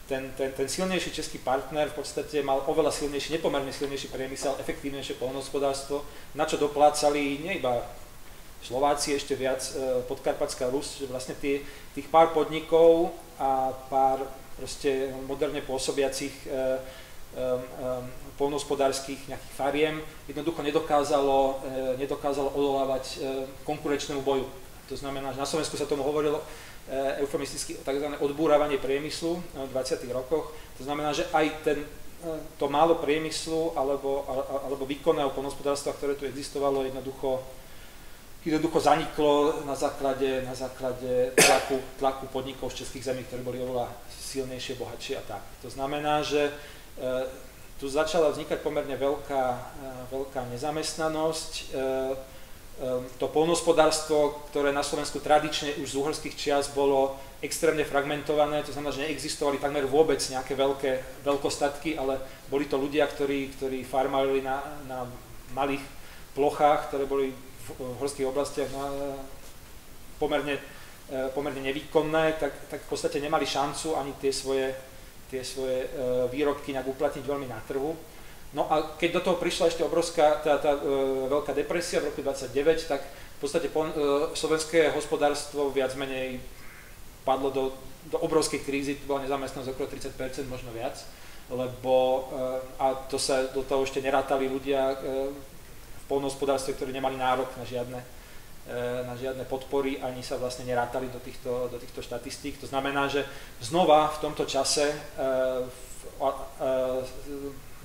ten silnejší český partner v podstate mal oveľa silnejší, nepomerne silnejší priemysel, efektívnejšie poľnohospodárstvo, na čo doplácali nie iba Slováci, ešte viac Podkarpatská Rus, že vlastne tých pár podnikov a pár proste moderne pôsobiacich poľnohospodárskych nejakých fariem jednoducho nedokázalo odolávať konkurenčnému boju. To znamená, že na Slovensku sa tomu hovorilo eufemisticky tzv. Odbúravanie priemyslu v 20. rokoch. To znamená, že aj to málo priemyslu alebo výkonného poľnohospodárstva, ktoré tu existovalo, jednoducho zaniklo na základe tlaku podnikov z českých zemí, ktoré boli oveľa silnejšie, bohatšie a tak. To znamená, že tu začala vznikať pomerne veľká nezamestnanosť. To poľnohospodárstvo, ktoré na Slovensku tradične už z uhorských čias bolo extrémne fragmentované, to znamená, že neexistovali takmer vôbec nejaké veľkostatky, ale boli to ľudia, ktorí farmárili na malých plochách, ktoré boli v horských oblastiach pomerne nevýkonné, tak v podstate nemali šancu ani tie svoje výrobky nejak uplatniť veľmi na trhu. No a keď do toho prišla ešte obrovská tá veľká depresia v roku 29, tak v podstate slovenské hospodárstvo viac menej padlo do obrovskej krízy, to bola nezamestnanosť okolo 30%, možno viac, lebo a do toho ešte nerátali ľudia v poľnohospodárstve, ktorí nemali nárok na žiadne podpory, ani sa vlastne nerátali do týchto štatistík. To znamená, že znova v tomto čase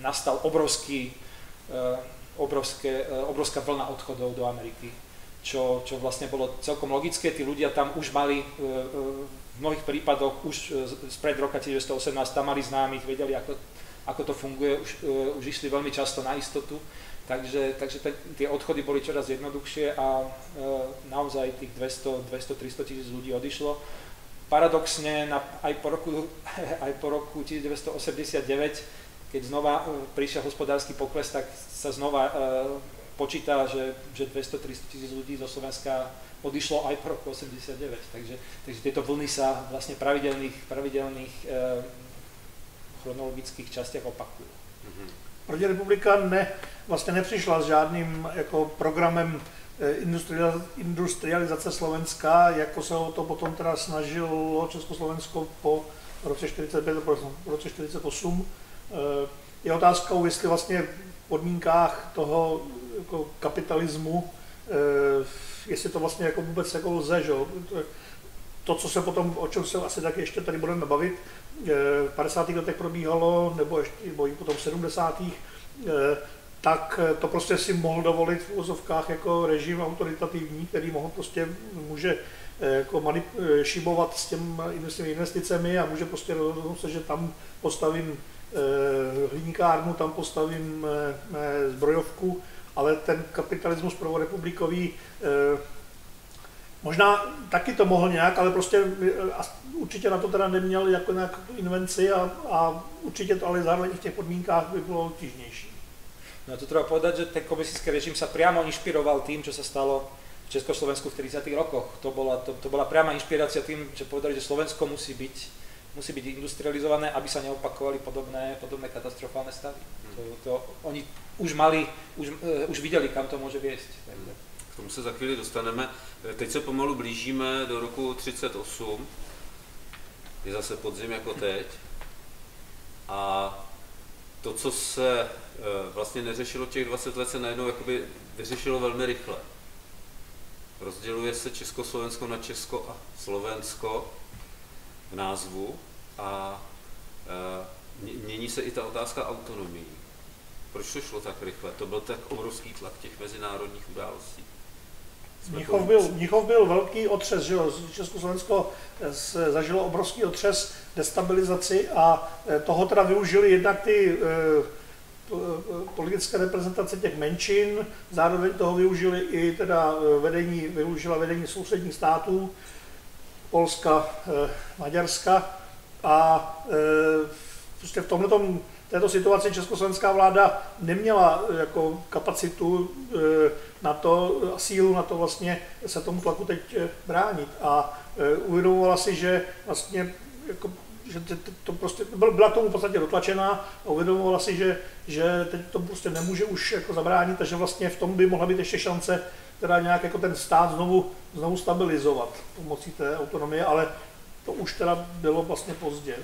nastal obrovská vlna odchodov do Ameriky, čo vlastne bolo celkom logické. Tí ľudia tam už mali v mnohých prípadoch už spred roka 1918 tam mali známych, vedeli, ako to funguje, už išli veľmi často na istotu. Takže tie odchody boli čoraz jednoduchšie a naozaj tých 200-300 tisíc ľudí odišlo. Paradoxne aj po roku 1989, keď znova prišiel hospodársky pokles, tak sa znova počíta, že 200-300 tisíc ľudí zo Slovenska odišlo aj po roku 89. Takže tieto vlny sa vlastne pravidelných chronologických častiach opakujú.
První republika vlastně nepřišla s žádným jako programem industrializace Slovenska, jako se o to potom teda snažilo Československo po roce 45, po roce 48. Je otázkou, jestli vlastně v podmínkách toho jako kapitalismu, jestli to vlastně jako vůbec jako lze, že? To, co se potom, o čem se asi taky ještě tady budeme bavit, v 50. letech probíhalo, nebo i potom v 70. Tak to prostě si mohl dovolit v uvozovkách jako režim autoritativní, který může jako šibovat s těmi investicemi a může prostě rozhodnout se, že tam postavím hliníkárnu, tam postavím zbrojovku, ale ten kapitalismus prvorepublikový možná taky to mohl nějak, ale prostě určitě na to teda neměl jako nějakou invenci a určitě to ale zároveň v těch podmínkách by bylo obtížnější.
No tu treba povedať, že ten komunistický režim sa priamo inšpiroval tým, čo sa stalo v Československu v 30. rokoch. To bola priama inšpirácia tým, že povedali, že Slovensko musí byť industrializované, aby sa neopakovali podobné katastrofálne stavy. Oni už videli, kam to môže viesť.
K tomu se za chvíli dostaneme. Teď se pomalu blížíme do roku 38, je zase podzim jako teď. A to, co se vlastně neřešilo těch 20 let, se najednou jakoby vyřešilo velmi rychle. Rozděluje se Československo na Česko a Slovensko v názvu a mění se i ta otázka autonomii. Proč to šlo tak rychle? To byl tak obrovský tlak těch mezinárodních událostí.
Mnichov byl velký otřes, že Československo zažilo obrovský otřes, destabilizaci a toho teda využili jednak ty politické reprezentace těch menšin, zároveň toho využili i teda využila vedení sousedních států, Polska, Maďarska a prostě v této situaci československá vláda neměla jako kapacitu na to, sílu na to vlastně se tomu tlaku teď bránit a uvědomovala si, že vlastně jako, že to prostě byla k tomu v podstatě dotlačená a uvědomovala si, že teď to prostě nemůže už jako zabránit a že vlastně v tom by mohla být ještě šance teda nějak jako ten stát znovu stabilizovat pomocí té autonomie, ale to už teda bylo vlastně pozdě.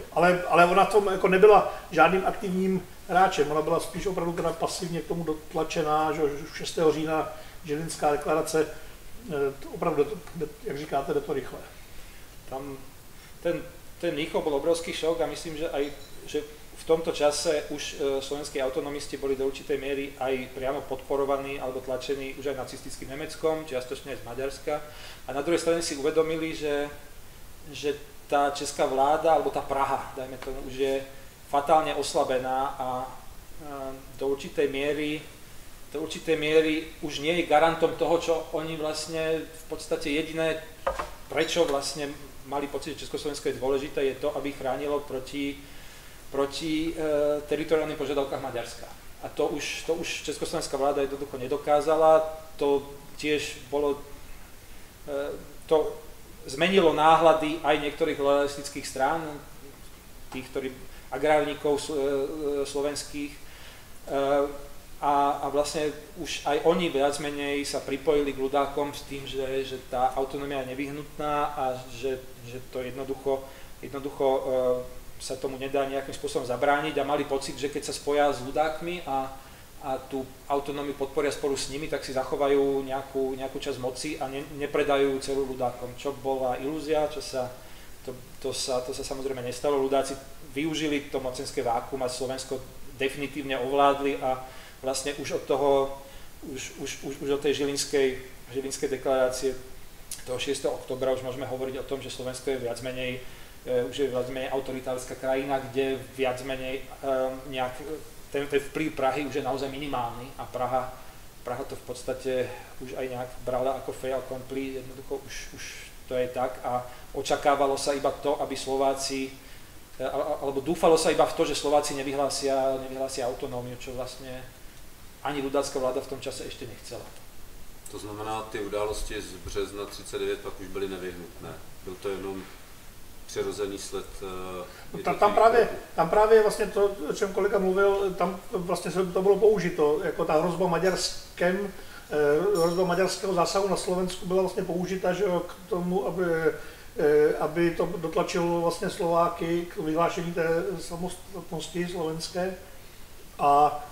Ale ona v tom jako nebyla žádným aktivním hráčem, ona byla spíš opravdu teda pasivně k tomu dotlačená, že 6. října Žilinská deklarace, opravdu, jak říkáte, jde to rychle.
Tam ten Mníchov bol obrovský šok a myslím, že v tomto čase už slovenskí autonomisti boli do určitej miery aj priamo podporovaní alebo tlačení už aj nacistickým Nemeckom, čiastočne aj z Maďarska. A na druhej strane si uvedomili, že tá česká vláda, alebo tá Praha, dajme tomu, už je fatálne oslabená a do určitej miery už nie je garantom toho, čo oni vlastne v podstate jediné, prečo vlastne mali pocit, že Československo je dôležité, je to, aby chránilo proti teritoriálnym požiadavkám Maďarska. A to už československá vláda jednoducho nedokázala, to tiež bolo, to zmenilo náhľady aj niektorých loyalistických strán, tých, ktorí agrárnikov slovenských, a vlastne už aj oni viac menej sa pripojili k ľudákom s tým, že tá autonómia je nevyhnutná a že to jednoducho sa tomu nedá nejakým spôsobom zabrániť a mali pocit, že keď sa spoja s ľudákmi a tú autonómiu podporia spolu s nimi, tak si zachovajú nejakú časť moci a nepredajú celú ľudákom, čo bola ilúzia, to sa samozrejme nestalo. Ľudáci využili to mocenské vákuum a Slovensko definitívne ovládli a vlastne už od tej Žilinskej deklarácie toho 6. októbra už môžeme hovoriť o tom, že Slovensko je viac menej autoritárska krajina, kde viac menej ten vplyv Prahy už je naozaj minimálny a Praha to v podstate už aj nejak brala ako fait accompli, jednoducho už to je tak a očakávalo sa iba to, aby Slováci, alebo dúfalo sa iba v to, že Slováci nevyhlásia autonómiu, čo vlastne ani ľudácká vláda v tom čase ešte nechcela.
To znamená, ty události z března 39 pak už byly nevyhnutné. Byl to jenom přirozený sled.
Tam právě vlastně to, o čem kolega mluvil, tam vlastně se to bylo použito, jako ta hrozba maďarského zásahu na Slovensku byla vlastně použita, že k tomu, aby to dotlačilo vlastně Slováky k vyhlášení té samostatnosti slovenské. A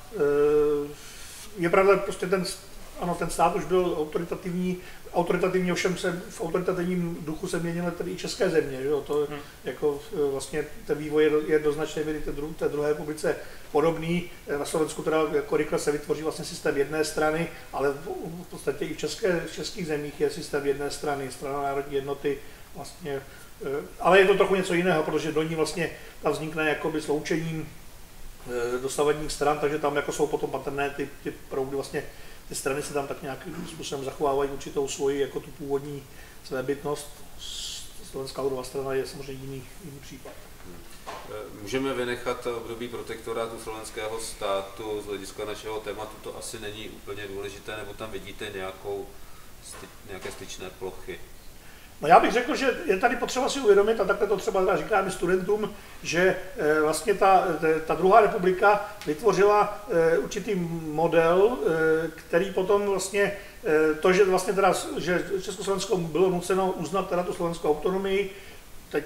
je pravda, prostě ten stát už byl autoritativní, ovšem v autoritativním duchu se měnily tedy i české země, že jo? To jako vlastně ten vývoj je do značné míry té druhé republice podobný. Na Slovensku teda jako rychle se vytvoří vlastně systém jedné strany, ale v podstatě i v českých zemích je systém jedné strany, strana národní jednoty vlastně. Ale je to trochu něco jiného, protože do ní vlastně tam vznikne jakoby sloučením dosavadních stran, takže tam jako jsou potom patrné ty proudy, vlastně ty strany se tam tak nějakým způsobem zachovávají určitou svoji jako tu původní svébytnost. Slovenská lidová strana je samozřejmě jiný případ.
Můžeme vynechat období protektorátu slovenského státu z hlediska našeho tématu, to asi není úplně důležité, nebo tam vidíte nějaké styčné plochy?
No já bych řekl, že je tady potřeba si uvědomit, a takhle to třeba říkáme studentům, že vlastně ta druhá republika vytvořila určitý model, který potom vlastně to, že vlastně teda, že Československo bylo nuceno uznat teda tu slovenskou autonomii, teď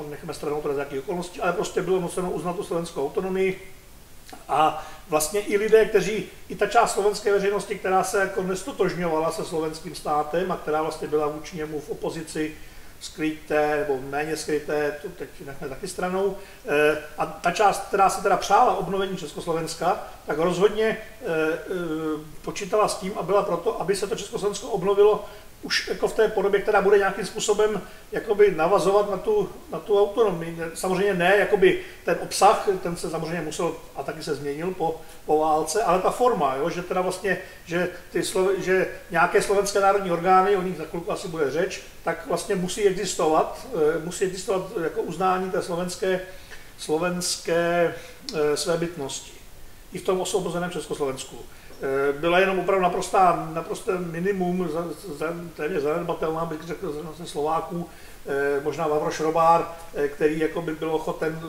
necháme stranou teda z jakých okolností, ale prostě bylo nuceno uznat tu slovenskou autonomii. A vlastně i lidé, i ta část slovenské veřejnosti, která se jako nestotožňovala se slovenským státem a která vlastně byla vůči němu v opozici skryté nebo méně skryté, to teď nechme taky stranou. A ta část, která se teda přála obnovení Československa, tak rozhodně počítala s tím a byla proto, aby se to Československo obnovilo už jako v té podobě, která bude nějakým způsobem jakoby navazovat na tu autonomii. Samozřejmě ne, jakoby ten obsah, ten se samozřejmě musel a taky se změnil po válce, ale ta forma, jo, že teda vlastně, že nějaké slovenské národní orgány, o nich za chvilku asi bude řeč, tak vlastně musí existovat jako uznání té slovenské svébytnosti i v tom osvobozeném Československu. Byla jenom opravdu naprosté minimum, téměř zanedbatelná, bych řekl, Slováků, možná Vavro Šrobár, který jako by byl ochoten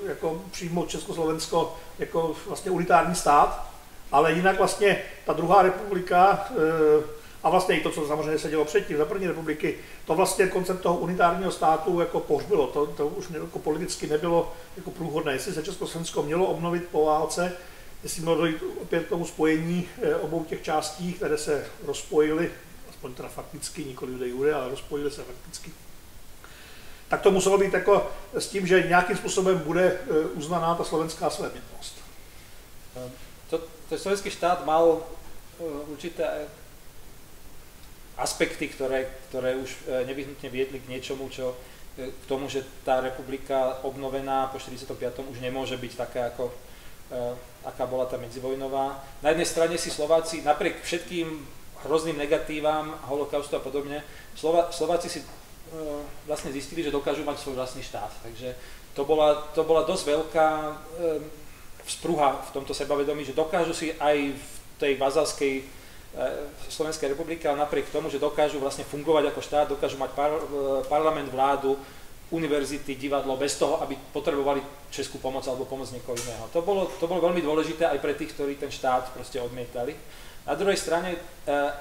jako přijmout Československo jako vlastně unitární stát, ale jinak vlastně ta druhá republika a vlastně i to, co samozřejmě se dělo předtím, za první republiky, to vlastně koncept toho unitárního státu jako pohřbilo, to už jako politicky nebylo jako průhodné. Jestli se Československo mělo obnovit po válce, jestli mělo dojít opět k tomu spojení obou těch částí, které se rozpojily, aspoň teda fakticky, nikoli de jure, ale rozpojily se fakticky, tak to muselo být jako s tím, že nějakým způsobem bude uznaná ta slovenská svébytnost.
To slovenský štát mal určité aspekty, ktoré už nevyhnutne viedli k niečomu, k tomu, že tá republika obnovená po 45. už nemôže byť taká, ako aká bola tá medzivojnová. Na jednej strane si Slováci, napriek všetkým hrozným negatívam, holokaustu a podobne, Slováci si vlastne zistili, že dokážu mať svoj vlastný štát. Takže to bola dosť veľká vzpruha v tomto sebavedomí, že dokážu si aj v tej vazalskej Slovenskej republike, ale napriek tomu, že dokážu vlastne fungovať ako štát, dokážu mať parlament, vládu, univerzity, divadlo, bez toho, aby potrebovali českú pomoc alebo pomoc niekoho iného. To bolo veľmi dôležité aj pre tých, ktorí ten štát proste odmietali. Na druhej strane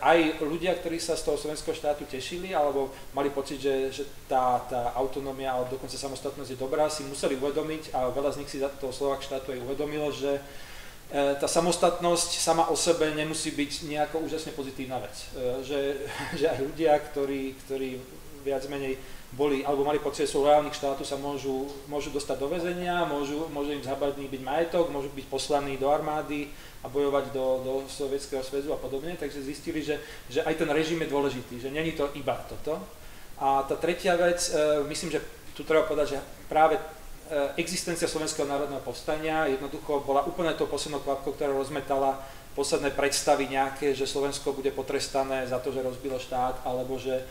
aj ľudia, ktorí sa z toho slovenského štátu tešili alebo mali pocit, že tá autonómia alebo dokonca samostatnosť je dobrá, si museli uvedomiť, a veľa z nich si za toho Slovák štátu aj uvedomilo, že tá samostatnosť sama o sebe nemusí byť nejako úžasne pozitívna vec. Že aj ľudia, ktorí viac menej boli, alebo mali pocit, že sú lojálni k štátu, sa môžu dostať do väzenia, môžu im zhabadniť byť majetok, môžu byť poslaní do armády a bojovať do Sovietskeho zväzu a podobne, takže zistili, že aj ten režim je dôležitý, že není to iba toto. A tá tretia vec, myslím, že tu treba povedať, že práve existencia Slovenského národného povstania jednoducho bola úplne tou poslednou kvapkou, ktorá rozmetala posledné predstavy nejaké, že Slovensko bude potrestané za to, že rozbilo štát, alebo že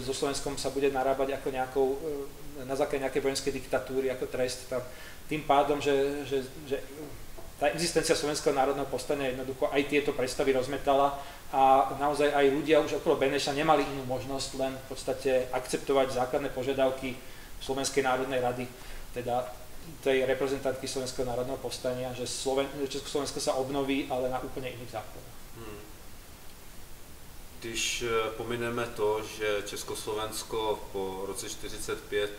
so Slovenskom sa bude narábať ako na základe nejakej vojenskej diktatúry, ako trest. Tým pádom, že tá existencia Slovenského národného povstania jednoducho aj tieto predstavy rozmetala a naozaj aj ľudia už okolo Beneša nemali inú možnosť len v podstate akceptovať základné požiadavky Slovenskej národnej rady, teda tej reprezentantky Slovenského národného povstania, že Československo sa obnoví, ale na úplne iných základoch.
Když pomineme to, že Československo po roce 1945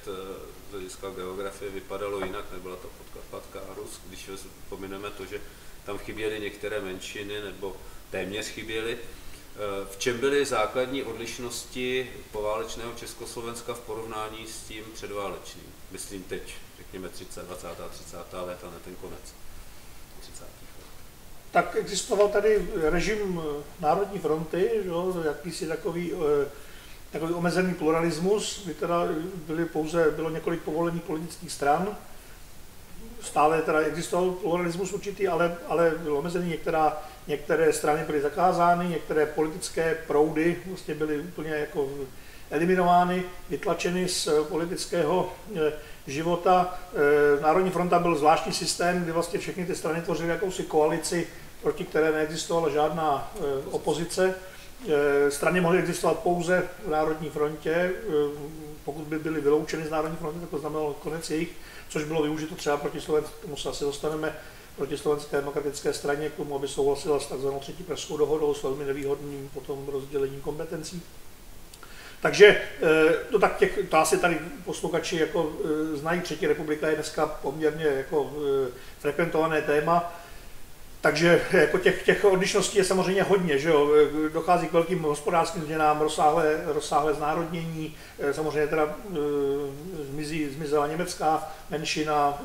z hlediska geografie vypadalo jinak, nebyla to Podkarpatka a Rusk, když pomineme to, že tam chyběly některé menšiny nebo téměř chyběly, v čem byly základní odlišnosti poválečného Československa v porovnání s tím předválečným? Myslím teď, řekněme 20. 30. let a ne ten konec 30. let.
Tak existoval tady režim Národní fronty, jakýsi takový omezený pluralismus, kdy teda bylo několik povolených politických stran. Stále teda existoval pluralismus určitý, ale byl omezený, některé strany byly zakázány, některé politické proudy vlastně byly úplně jako eliminovány, vytlačeny z politického života. Národní fronta byl zvláštní systém, kdy vlastně všechny ty strany tvořily jakousi koalici, proti které neexistovala žádná opozice. Strany mohly existovat pouze v Národní frontě, pokud by byly vyloučeny z Národní fronty, tak to znamenalo konec jejich, což bylo využito třeba proti Slovensku, k tomu se asi dostaneme, proti Slovenské demokratické straně, k tomu, aby souhlasila s takzvanou třetí pražskou dohodou s velmi nevýhodným potom rozdělením kompetencí. Takže to asi tady posluchači jako znají, Třetí republika je dneska poměrně jako frekventované téma, takže jako těch odlišností je samozřejmě hodně, že jo? Dochází k velkým hospodářským změnám, rozsáhlé znárodnění, samozřejmě teda zmizela německá menšina,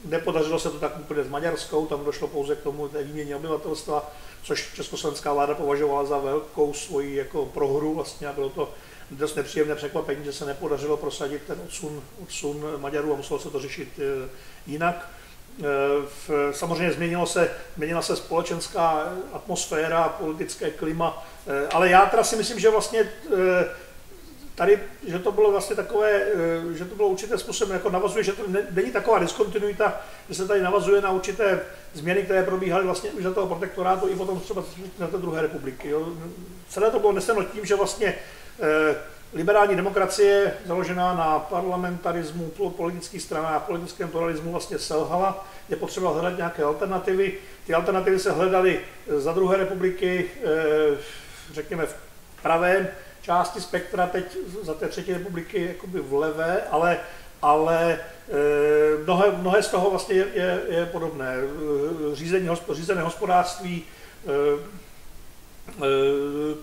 Nepodařilo se to tak úplně s Maďarskou, tam došlo pouze k tomu té výměně obyvatelstva, což československá vláda považovala za velkou svoji jako prohru vlastně a bylo to dost nepříjemné překvapení, že se nepodařilo prosadit ten odsun Maďarů a muselo se to řešit jinak. Samozřejmě změnila se společenská atmosféra, politické klima, ale já teda si myslím, že vlastně tady, že to bylo vlastně takové, že to bylo určitým způsobem jako navazuje, že to není taková diskontinuita, že se tady navazuje na určité změny, které probíhaly vlastně už za toho protektorátu i potom třeba na té druhé republiky. Jo. Celé to bylo neseno tím, že vlastně liberální demokracie založená na parlamentarismu, politických stranách, politickém pluralismu vlastně selhala. Je potřeba hledat nějaké alternativy. Ty alternativy se hledaly za druhé republiky, řekněme v pravé části spektra, teď za té třetí republiky jakoby v levé, ale mnohé z toho vlastně je podobné. Řízené hospodářství,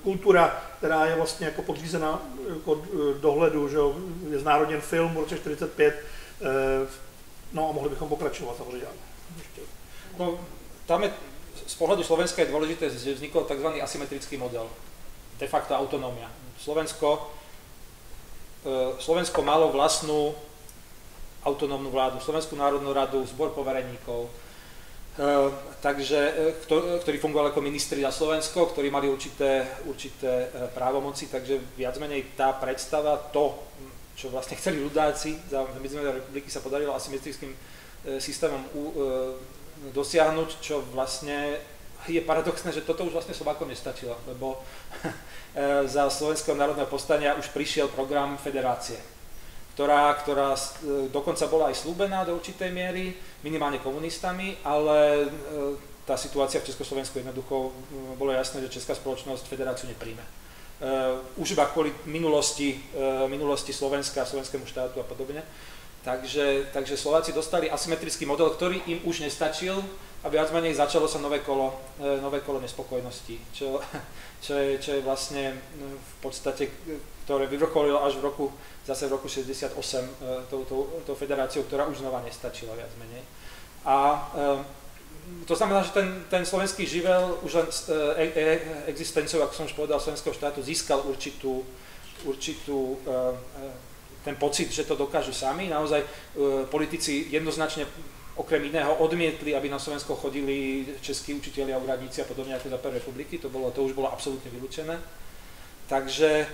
kultura, která je vlastně jako podřízena jako dohledu, že je znárodněn film v roce 1945, no a mohli bychom pokračovat samozřejmě.
No, tam je, z pohľadu Slovenska je dôležité, že vznikol tzv. Asymetrický model, de facto autonómia. Slovensko malo vlastnú autonómnu vládu, Slovenskú národnú radu, zbor povereníkov, ktorí fungovali ako ministri za Slovensko, ktorí mali určité právomoci, takže viac menej tá predstava, to, čo vlastne chceli ľudáci za medzinárodnej republiky, sa podarilo asymetrickým systémom dosiahnuť, čo vlastne je paradoxné, že toto už vlastne Slovákom nestačilo, lebo za Slovenského národného povstania už prišiel program federácie, ktorá dokonca bola aj slúbená do určitej miery, minimálne komunistami, ale tá situácia v Československu jednoducho bolo jasné, že česká spoločnosť federáciu nepríjme. Už iba kvôli minulosti Slovenska, slovenskému štátu a podobne. Takže Slováci dostali asymetrický model, ktorý im už nestačil a viac menej začalo sa nové kolo nespokojnosti, čo je vlastne v podstate, ktoré vyvrcholilo až v roku 68 tou federáciou, ktorá už znova nestačila viac menej. A to znamená, že ten slovenský živel už len existenciou, ako som už povedal, slovenského štátu získal ten pocit, že to dokážu sami. Naozaj politici jednoznačne okrem iného odmietli, aby na Slovensko chodili českí učitelia, úradníci a podobne ako za prvej republiky. To už bolo absolútne vylúčené. Takže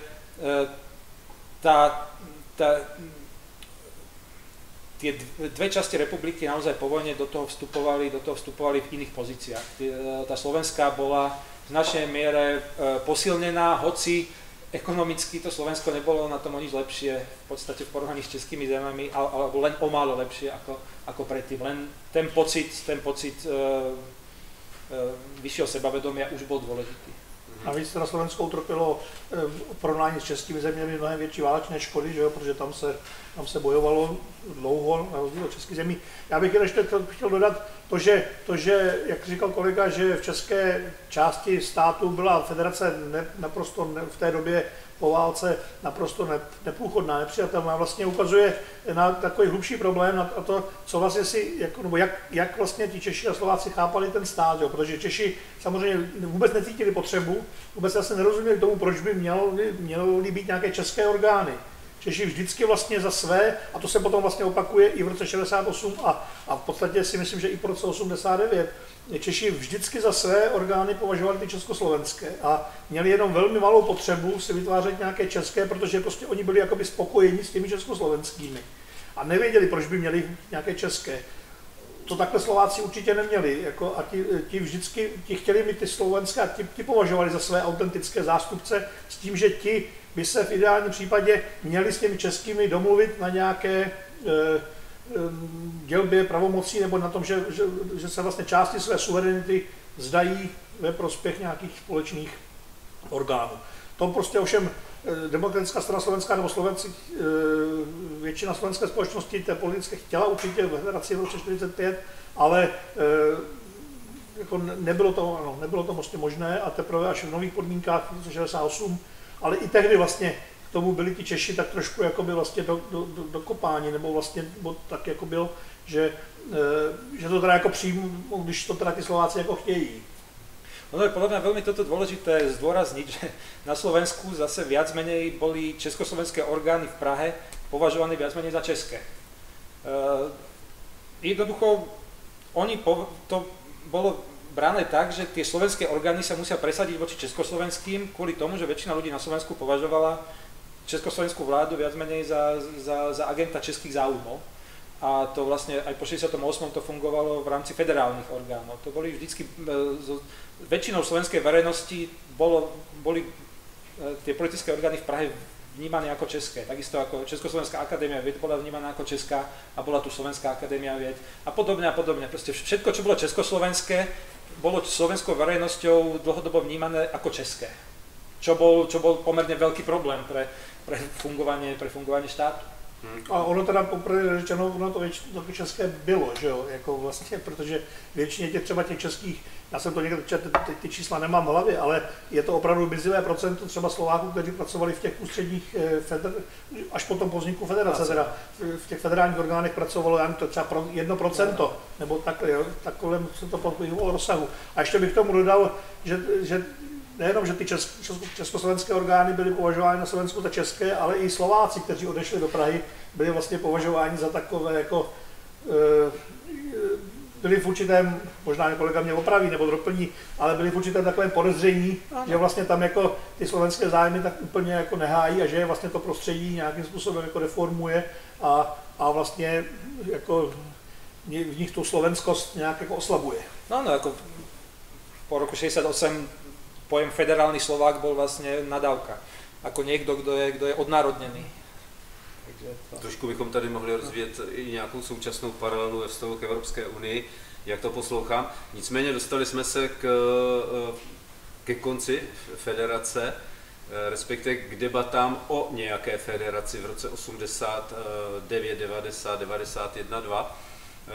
tie dve časti republiky naozaj po vojne do toho vstupovali v iných pozíciách. Tá slovenská bola v značnej miere posilnená, hoci ekonomicky to Slovensko nebolo na tom o nič lepšie v podstate v porovnaní s českými zemami, alebo len o málo lepšie ako predtým. Len ten pocit vyššieho sebavedomia už bol dôležitý.
Navíc na Slovensku utrpělo v porovnání s českými zeměmi mnohem větší válečné škody, že jo, protože tam se bojovalo dlouho na rozdíl od českých zemí. Já bych ještě chtěl dodat to, že jak říkal kolega, že v české části státu byla federace naprosto v té době po válce naprosto neprůchodná, nepřijatelná, vlastně ukazuje na takový hlubší problém a to, co vlastně jak vlastně ti Češi a Slováci chápali ten stát, jo? Protože Češi samozřejmě vůbec necítili potřebu, vůbec vlastně nerozuměli tomu, proč by měly být nějaké české orgány. Češi vždycky vlastně za své, a to se potom vlastně opakuje i v roce 68 a v podstatě si myslím, že i po roce 89, Češi vždycky za své orgány považovali ty československé a měli jenom velmi malou potřebu si vytvářet nějaké české, protože prostě oni byli jakoby spokojeni s těmi československými a nevěděli, proč by měli nějaké české. To takhle Slováci určitě neměli jako, a ti vždycky chtěli mít ty slovenské a ti považovali za své autentické zástupce s tím, že ti by se v ideálním případě měli s těmi českými domluvit na nějaké dělbě pravomocí nebo na tom, že se vlastně části své suverenity vzdají ve prospěch nějakých společných orgánů. To prostě ovšem Demokratická strana Slovenská nebo Slovenci, většina slovenské společnosti té politické chtěla určitě v federaci v roce 1945, ale jako nebylo to vlastně možné a teprve až v nových podmínkách v roce 1968, ale i tehdy vlastně k tomu byli ti Češi tak trošku jakoby vlastně dokopáni, nebo vlastně nebo tak jako byl, že to teda jako přijmu, když to teda ti Slováci jako chtějí.
Ono je podľa mňa veľmi toto dôležité zdôrazniť, že na Slovensku zase viac menej boli československé orgány v Prahe považované viac menej za české. Jednoducho, to bolo brané tak, že tie slovenské orgány sa musia presadiť voči československým kvôli tomu, že väčšina ľudí na Slovensku považovala československú vládu viac menej za agenta českých záujmov. A to vlastne aj po 68. to fungovalo v rámci federálnych orgánov. To boli vždycky, väčšinou slovenskej verejnosti boli tie politické orgány v Prahe vnímané ako české. Takisto ako Československá akadémia vied bola vnímaná ako česká a bola tu Slovenská akadémia vied a podobne a podobne. Proste všetko, čo bolo československé, bolo slovenskou verejnosťou dlhodobo vnímané ako české. Čo bol pomerne veľký problém pre fungovanie štátu.
A ono teda poprvé řečeno, ono to české bylo, že jo, jako vlastně, protože většině třeba těch českých, já jsem to někde četl, ty čísla nemám v hlavě, ale je to opravdu mizivé procento třeba Slováků, kteří pracovali v těch ústředních, až po tom vzniku federace, teda v těch federálních orgánech pracovalo, já to třeba 1%, nebo takhle, jo, takhle se to pohybovalo rozsahu. A ještě bych k tomu dodal, že nejenom, že ty československé orgány byly považovány na Slovensku za české, ale i Slováci, kteří odešli do Prahy, byli vlastně považováni za takové jako, byli v určitém, možná kolega mě opraví nebo doplní, ale byli v určitém takovém podezření, že vlastně tam jako ty slovenské zájmy tak úplně jako nehájí a že vlastně to prostředí nějakým způsobem jako deformuje a vlastně jako v nich tu slovenskost nějak jako oslabuje.
No, jako po roku 68 pojem federálny Slovák bol vlastne nadávka. Ako niekto, kto je odnárodnený.
Trošku bychom tady mohli rozvíjet i nějakou současnou paralelu ve vztahu k Evropské unii, jak to poslouchám. Nicméně dostali jsme se ke konci federace, respektive k debatám o nějaké federaci v roce 89, 90, 91, 2,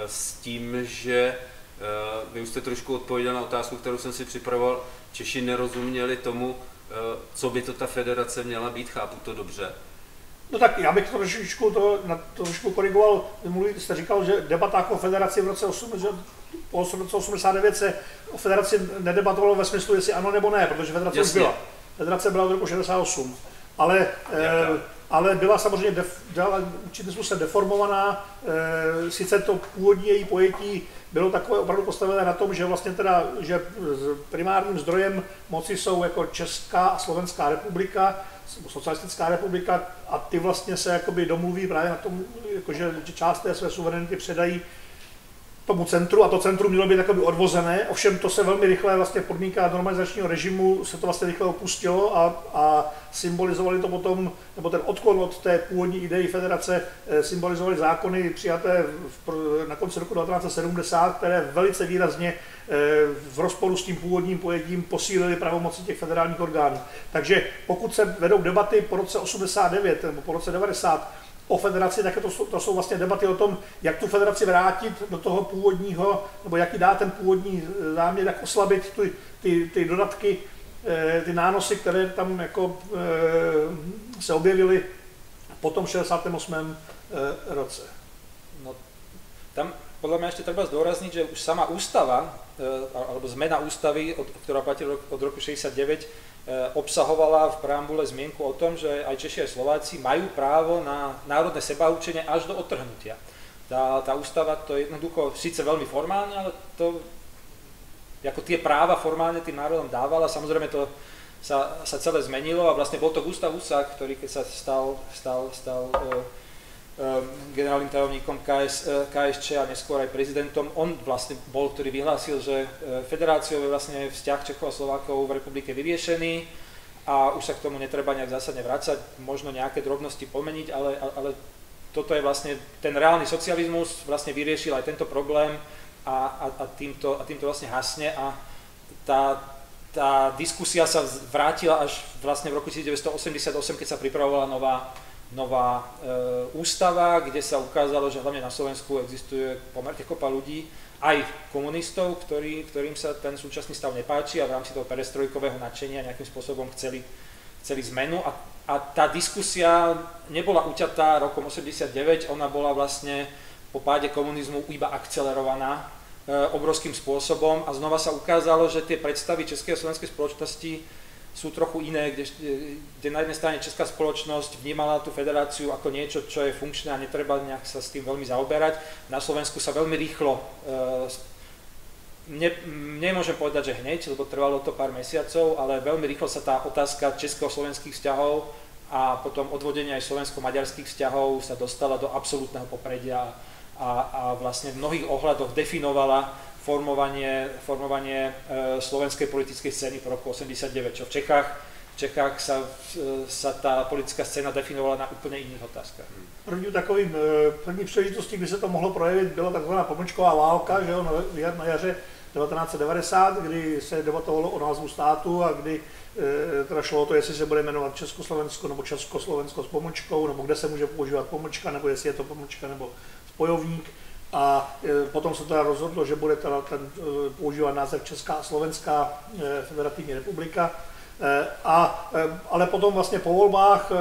s tím, že vy už jste trošku odpověděl na otázku, kterou jsem si připravoval. Češi nerozuměli tomu, co by to ta federace měla být, chápu to dobře?
No tak já bych to trošku korigoval. Jste říkal, že debatách o federaci v roce 89 se o federaci nedebatovalo ve smyslu, jestli ano nebo ne, protože federace už byla. Federace byla od roku 68. Ale byla samozřejmě určitým způsobem deformovaná, sice to původní její pojetí bylo takové opravdu postavené na tom, že vlastně teda, že primárním zdrojem moci jsou jako Česká a Slovenská republika, socialistická republika a ty vlastně se jakoby domluví právě na tom, jako že část té své suverenity předají tomu centru a to centrum mělo být jakoby odvozené, ovšem to se velmi rychle vlastně v podmínkách normalizačního režimu se to vlastně rychle opustilo a symbolizovali to potom, nebo ten odklon od té původní idei federace symbolizovali zákony přijaté na konci roku 1970, které velice výrazně v rozporu s tím původním pojetím posílili pravomoci těch federálních orgánů. Takže pokud se vedou debaty po roce 89 nebo po roce 90 o federaci, tak to jsou vlastně debaty o tom, jak tu federaci vrátit do toho původního, nebo jaký dá ten původní záměr, jak oslabit ty dodatky, ty nánosy, které tam jako se objevily po tom 68. roce.
No, tam podľa mňa ešte treba zdôrazniť, že už sama ústava, alebo zmena ústavy, ktorá platí od roku 69, obsahovala v preambule zmienku o tom, že aj Češi aj Slováci majú právo na národné sebaurčenie až do odtrhnutia. Tá ústava to je jednoducho síce veľmi formálne, ale to ako tie práva formálne tým národom dávala, samozrejme to sa celé zmenilo a vlastne bol to Gustav Husák, ktorý keď sa stal generálnym tajomníkom KSČ a neskôr aj prezidentom, on vlastne bol, ktorý vyhlásil, že federáciou je vlastne vzťah Čechov a Slovákov v republike vyriešený a už sa k tomu netreba nejak zásadne vracať, možno nejaké drobnosti pomeniť, ale toto je vlastne, ten reálny socializmus vlastne vyriešil aj tento problém a týmto vlastne hasne a tá diskusia sa vrátila až vlastne v roku 1988, keď sa pripravovala nová ústava, kde sa ukázalo, že hlavne na Slovensku existuje pomerne kopa ľudí, aj komunistov, ktorým sa ten súčasný stav nepáči a v rámci toho perestrojkového nadšenia nejakým spôsobom chceli zmenu a a tá diskusia nebola uťatá rokom 89, ona bola vlastne po páde komunizmu iba akcelerovaná obrovským spôsobom a znova sa ukázalo, že tie predstavy českej a slovenskej spoločnosti sú trochu iné, kde na jednej strane česká spoločnosť vnímala tú federáciu ako niečo, čo je funkčné a netreba nejak sa s tým veľmi zaoberať. Na Slovensku sa veľmi rýchlo, nemôžem povedať, že hneď, lebo trvalo to pár mesiacov, ale veľmi rýchlo sa tá otázka česko-slovenských vzťahov a potom odvodenia aj slovensko-maďarských vzťahov sa dostala do absolútneho popredia a vlastne v mnohých ohľadoch definovala formovanie slovenskej politickej scény po roku 89, čo v Čechách sa tá politická scéna definovala na úplne iných otázkach.
První příležitostí, kdy se to mohlo projevit, byla takzvaná pomlčková válka, že jo, na jaře 1990, kdy se debatovalo o názvu státu a kdy teda šlo o to, jestli se bude jmenovat Československo nebo Československo s pomlčkou, nebo kde se může používat pomlčka, nebo jestli je to pomlčka nebo spojovník. A potom se teda rozhodlo, že bude teda používat název Česká a Slovenská federativní republika. Ale potom vlastně po volbách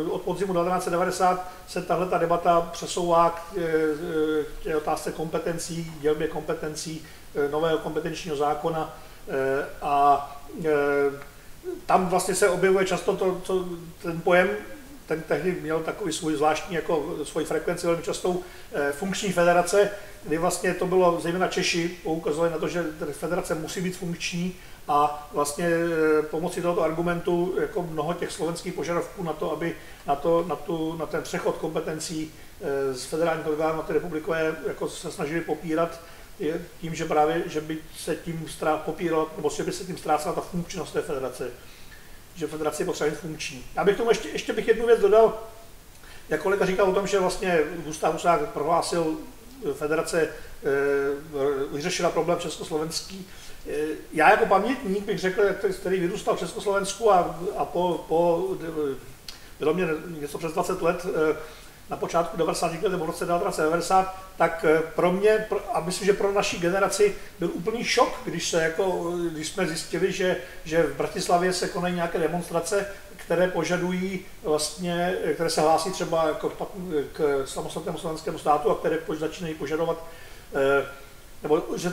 od podzimu 1990 se tahleta debata přesouvá k otázce kompetencí, dělbě kompetencí nového kompetenčního zákona a tam vlastně se objevuje často ten pojem, ten tehdy měl takový svůj zvláštní, jako svoji frekvenci velmi častou funkční federace, kdy vlastně to bylo, zejména Češi poukazovali na to, že federace musí být funkční a vlastně pomocí tohoto argumentu jako mnoho těch slovenských požadavků na to, aby na ten přechod kompetencí z federálních orgánů na ty republikové jako se snažili popírat tím, že právě, že by se tím popíralo, nebo že by se tím ztrácela ta funkčnost té federace, že federace je potřeba být funkční. Já bych tomu ještě bych jednu věc dodal, jak kolega říkal o tom, že vlastně Gustav Husák prohlásil, federace vyřešila problém československý. Já jako pamětník bych řekl, který vyrůstal v Československu a bylo mě něco přes 20 let, na počátku 90. let nebo v roce 1990, tak pro mě, a myslím, že pro naši generaci byl úplný šok, když jsme zjistili, že v Bratislavě se konají nějaké demonstrace, které požadují vlastně, které se hlásí třeba jako k samostatnému slovenskému státu a které začínají požadovat, nebo že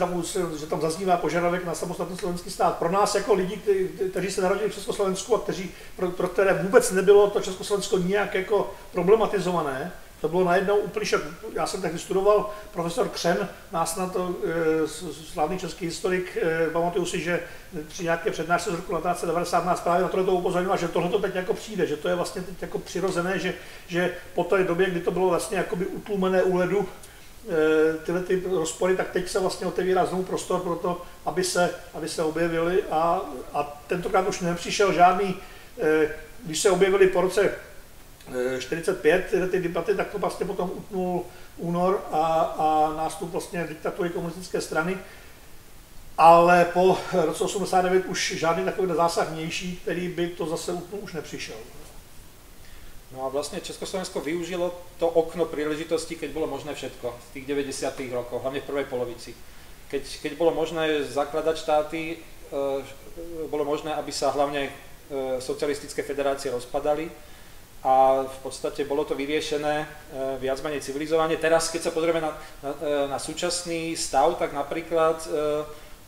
tam zaznívá požadavek na samostatný slovenský stát. Pro nás jako lidi, kteří se narodili v Československu a pro které vůbec nebylo to Československo nijak jako problematizované, to bylo najednou úplný šok. Já jsem tehdy studoval, profesor Křen, nás na to slavný český historik, pamatuju si, že při nějaké přednášce z roku 1990 nás právě na tohle upozornil, že tohle teď jako přijde, že to je vlastně teď jako přirozené, že po té době, kdy to bylo vlastně jakoby utlumené u ledu, tyhle ty rozpory, tak teď se vlastně otevírá znovu prostor pro to, aby se objevily a tentokrát už nepřišel žádný, když se objevily po roce 45 tyhle ty debaty, tak to vlastně potom utnul únor a nástup vlastně diktatury komunistické strany, ale po roce 89 už žádný takový zásah vnější, který by to zase utnul, už nepřišel.
No a vlastne Československo využilo to okno príležitosti, keď bolo možné všetko v tých 90. rokoch, hlavne v prvej polovici. Keď bolo možné zakladať štáty, bolo možné, aby sa hlavne socialistické federácie rozpadali a v podstate bolo to vyriešené viac menej civilizovane. Teraz, keď sa pozrieme na súčasný stav, tak napríklad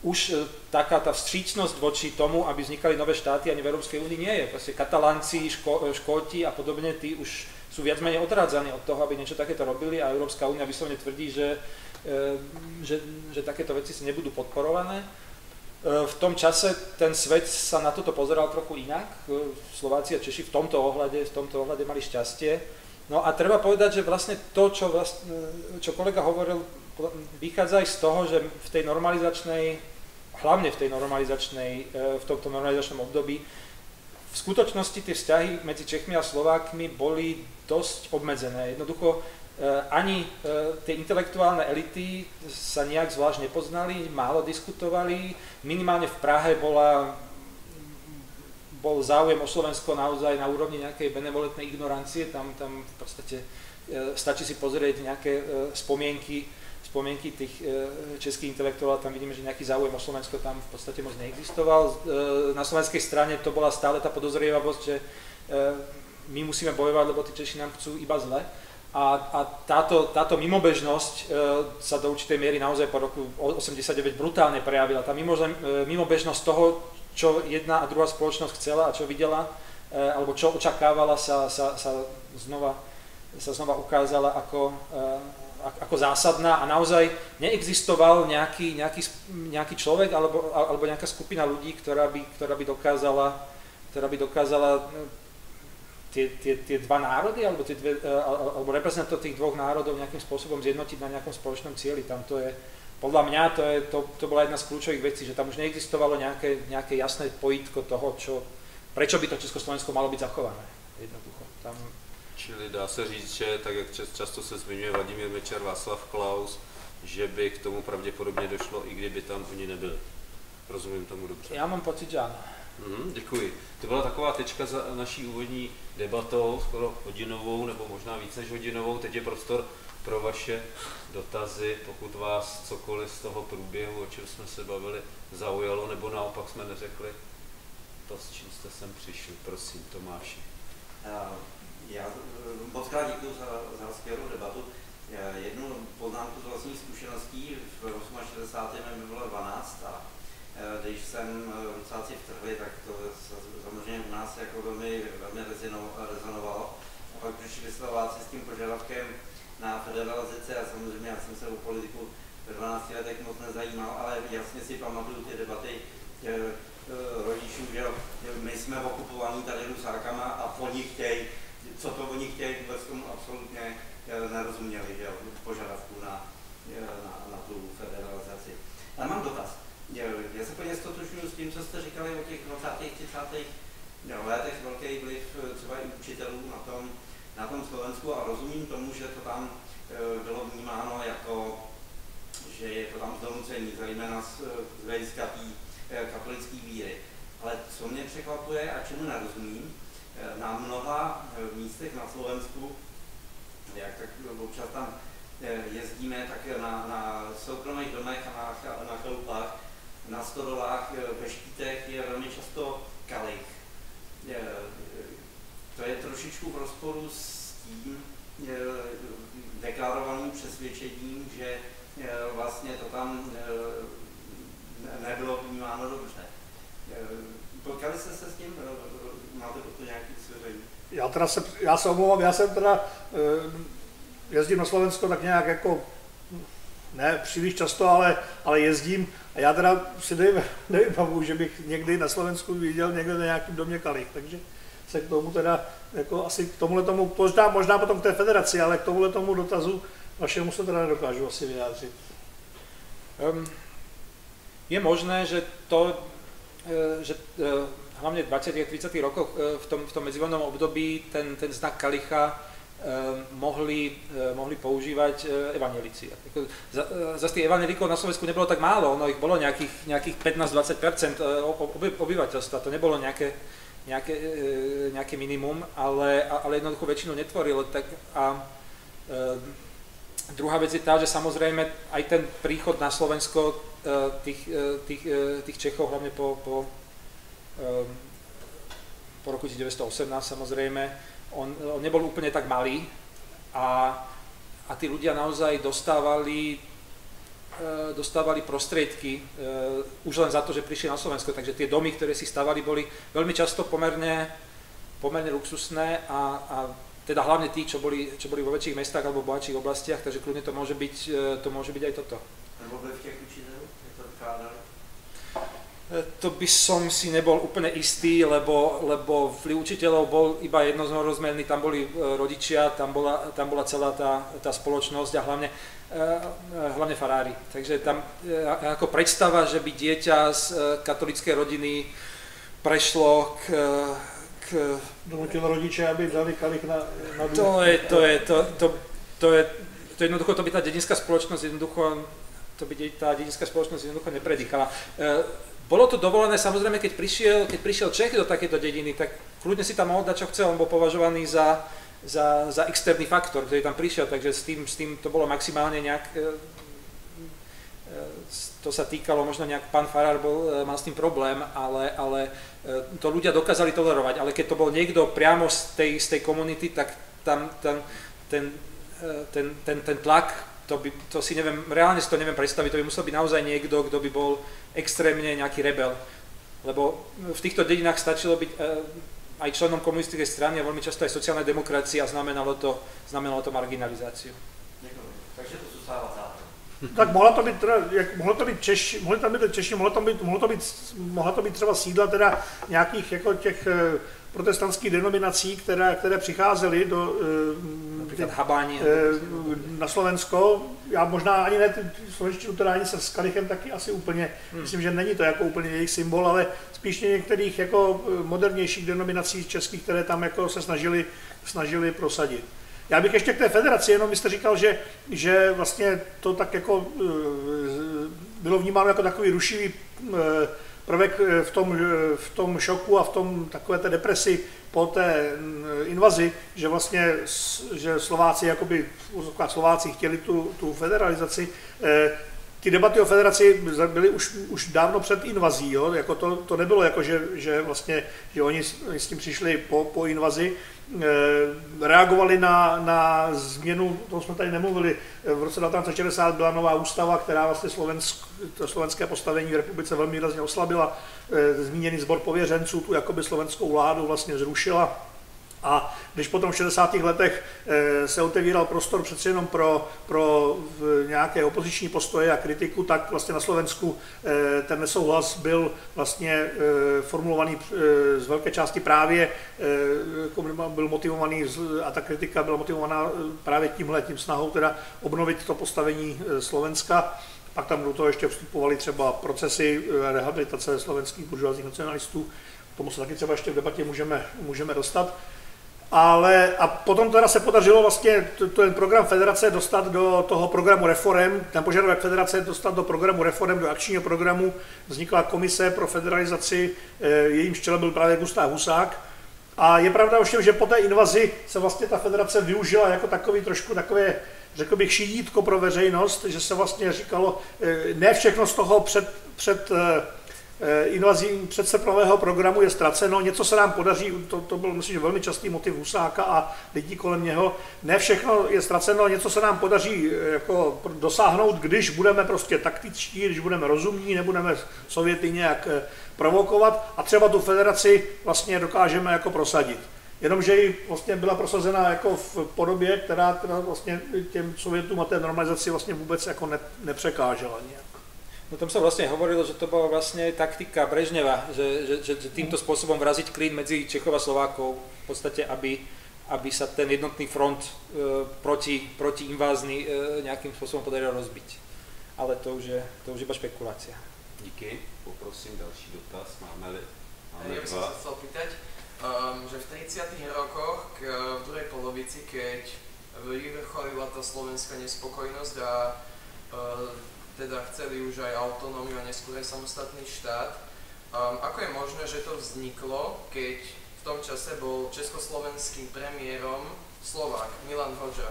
už taká tá vstřícnosť voči tomu, aby vznikali nové štáty ani v Európskej únii nie je. Proste Katalánci, Škóti a podobne, tí už sú viac menej odrádzaní od toho, aby niečo takéto robili a Európska únia vyslovene tvrdí, že takéto veci si nebudú podporované. V tom čase ten svet sa na toto pozeral trochu inak. Slováci a Češi v tomto ohľade mali šťastie. No a treba povedať, že vlastne to, čo kolega hovoril, vychádza aj z toho, že v tej normalizačnej, hlavne v tomto normalizačnom období, v skutočnosti tie vzťahy medzi Čechmi a Slovákmi boli dosť obmedzené. Jednoducho ani tie intelektuálne elity sa nejak zvlášť nepoznali, málo diskutovali, minimálne v Prahe bol záujem o Slovensko naozaj na úrovni nejakej benevolentnej ignorancie, tam v podstate stačí si pozrieť nejaké spomienky tých českých intelektuálov, tam vidíme, že nejaký záujem o Slovensko tam v podstate moc neexistoval. Na slovenskej strane to bola stále tá podozrievavosť, že my musíme bojovať, lebo tí Češi nám chcú iba zle. A táto mimobežnosť sa do určitej miery naozaj po roku 89 brutálne prejavila. Tá mimobežnosť toho, čo jedna a druhá spoločnosť chcela a čo videla, alebo čo očakávala, sa znova ukázala ako zásadná a naozaj neexistoval nejaký človek alebo nejaká skupina ľudí, ktorá by dokázala tie dva národy, alebo reprezentantov tých dvoch národov nejakým spôsobom zjednotiť na nejakom spoločnom cieli. Tam to je, podľa mňa, to bola jedna z kľúčových vecí, že tam už neexistovalo nejaké jasné pojítko toho, prečo by to Československo malo byť zachované. Jednoducho.
Čili dá se říct, že tak jak často se zmiňuje Vladimír Mečiar, Václav Klaus, že by k tomu pravděpodobně došlo, i kdyby tam oni nebyli. Rozumím tomu dobře?
Já mám pocit, že ano.
Děkuji. To byla taková tečka za naší úvodní debatou, skoro hodinovou, nebo možná víc než hodinovou. Teď je prostor pro vaše dotazy, pokud vás cokoliv z toho průběhu, o čem jsme se bavili, zaujalo, nebo naopak jsme neřekli to, s čím jste sem přišli. Prosím, Tomáši.
Já moc krát děkuji za skvělou debatu. Jednu poznámku z vlastních zkušeností. V 68. mi bylo 12 a když jsem Rusáci vtrhli, tak to samozřejmě u nás jako velmi rezonovalo. A pak přišli Slováci s tím požadavkem na federalizaci a samozřejmě já jsem se o politiku ve 12 letech moc nezajímal, ale jasně si pamatuju ty debaty rodičů, že my jsme okupovaní tady Rusákama a oni chtějí, co to oni chtějí, vůbec tomu absolutně nerozuměli, že požadavku na tu federalizaci. Ale mám dotaz. Já se plně ztotožňuji s tím, co jste říkali o těch 20. 30. letech, velký vliv třeba i učitelů na tom Slovensku a rozumím tomu, že to tam bylo vnímáno jako, že je to tam zdonucení, zejména z hlediska katolické víry. Ale co mě překvapuje a čemu nerozumím, na mnoha místech na Slovensku, jak tak občas tam jezdíme, tak na soukromých domech a na chalupách, na stodolách, ve štítech je velmi často kalich. To je trošičku v rozporu s tím deklarovaným přesvědčením, že vlastně to tam nebylo vnímáno dobře. Potkali jste se s tím? Máte to nějaký svěření?
Já se omlouvám, já jsem teda jezdím na Slovensko tak nějak jako, ne příliš často, ale jezdím a já teda si nevybavuju, že bych někdy na Slovensku viděl někde na nějakém domě kalich, takže se k tomu teda, jako asi k tomuhletomu, možná potom k té federaci, ale k tomuhletomu dotazu vašemu se teda nedokážu asi vyjádřit.
Je možné, že hlavne v 20. a 30. rokoch v tom medzivojnovom období ten znak kalicha mohli používať evanjelici. Zase tých evanjelíkov na Slovensku nebolo tak málo, ono ich bolo nejakých 15-20% obyvateľstva, to nebolo nejaké minimum, ale jednoducho väčšinu netvorilo. Druhá vec je tá, že samozrejme aj ten príchod na Slovensko tých Čechov, hlavne po roku 1918 samozrejme, on nebol úplne tak malý a tí ľudia naozaj dostávali prostriedky už len za to, že prišli na Slovensko, takže tie domy, ktoré si stavali, boli veľmi často pomerne luxusné a teda hlavne tí, čo boli vo väčších mestách alebo v bohatších oblastiach, takže kľudne to môže byť aj toto.
Nebo v těch učitelů, je to vykládali?
To by som si nebol úplne istý, lebo vplyv učiteľov bol iba jednorozmerný, tam boli rodičia, tam bola celá tá spoločnosť a hlavne farári. Takže tam ako predstava, že by dieťa z katolíckej rodiny prešlo k
donutil rodiče, aby dali kalich na
To jednoducho, to by tá dedinská spoločnosť jednoducho nepredýchala. Bolo to dovolené, samozrejme, keď prišiel Čech do takéto dediny, tak kľudne si tam mohol dať, čo chcel, on bol považovaný za externý faktor, ktorý tam prišiel, takže s tým to bolo maximálne nejak to sa týkalo, možno nejak pán Farár mal s tým problém, ale to ľudia dokázali tolerovať, ale keď to bol niekto priamo z tej komunity, tak tam ten tlak, to si neviem, reálne si to neviem predstaviť, to by musel byť naozaj niekto, kto by bol extrémne nejaký rebel, lebo v týchto dedinách stačilo byť aj členom komunistickej strany a veľmi často aj sociálna demokracia, znamenalo to marginalizáciu.
Takže to zůstává zároveň.
Tak mohlo to být Češi, mohla to být třeba sídla teda nějakých jako těch protestantských denominací, které přicházely do na Slovensko. Já možná ani ne, slovenští luteráni se s kalichem taky asi úplně, myslím, že není to jako úplně jejich symbol, ale spíš některých jako modernějších denominací českých, které tam jako se snažili prosadit. Já bych ještě k té federaci, jenom vy jste říkal, že vlastně to tak jako bylo vnímáno jako takový rušivý prvek v tom šoku a v tom takové té depresi po té invazi, že vlastně že Slováci chtěli tu federalizaci. Ty debaty o federaci byly už dávno před invazí, jo? Jako to nebylo jako, že vlastně že oni s tím přišli po invazi. Reagovali na změnu, toho jsme tady nemluvili, v roce 1960 byla nová ústava, která vlastně slovenské postavení v republice velmi výrazně oslabila. Zmíněný sbor pověřenců tu jakoby slovenskou vládu vlastně zrušila. A když potom v 60. letech se otevíral prostor přeci jenom pro nějaké opoziční postoje a kritiku, tak vlastně na Slovensku ten nesouhlas byl vlastně formulovaný z velké části právě, byl motivovaný a ta kritika byla motivovaná právě tím snahou teda obnovit to postavení Slovenska. Pak tam do toho ještě vstupovaly třeba procesy rehabilitace slovenských buržoazních nacionalistů, k tomu se taky třeba ještě v debatě můžeme dostat. A potom teda se podařilo vlastně ten program federace dostat do toho programu reforem, ten požadavek federace dostat do programu reforem, do akčního programu. Vznikla komise pro federalizaci, jejím čele byl právě Gustav Husák. A je pravda ovšem, že po té invazi se vlastně ta federace využila jako trošku takové, řekl bych, šidítko pro veřejnost, že se vlastně říkalo, ne všechno z toho před invazí předsrpnového programu je ztraceno, něco se nám podaří, to byl, myslím, že velmi častý motiv Husáka a lidí kolem něho, ne všechno je ztraceno, něco se nám podaří jako dosáhnout, když budeme prostě taktičtí, když budeme rozumní, nebudeme Sověty nějak provokovat a třeba tu federaci vlastně dokážeme jako prosadit. Jenomže ji vlastně byla prosazena jako v podobě, která vlastně těm Sovětům a té normalizaci vlastně vůbec jako nepřekážela nějak.
No tam sa vlastne hovorilo, že to bola vlastne taktika Brežneva, že týmto spôsobom vraziť klín medzi Čechov a Slovákov, v podstate, aby sa ten jednotný front proti invázny nejakým spôsobom podarilo rozbiť. Ale to už je iba špekulácia.
Díky, poprosím další dotaz, máme
Ja by som sa chcel pýtať, že v 30. rokoch, v druhej polovici, keď vyvrcholila tá slovenská nespokojnosť a teda chceli už aj autonómiu a neskôr aj samostatný štát. Ako je možné, že to vzniklo, keď v tom čase bol československým premiérom Slovák Milan Hoďa?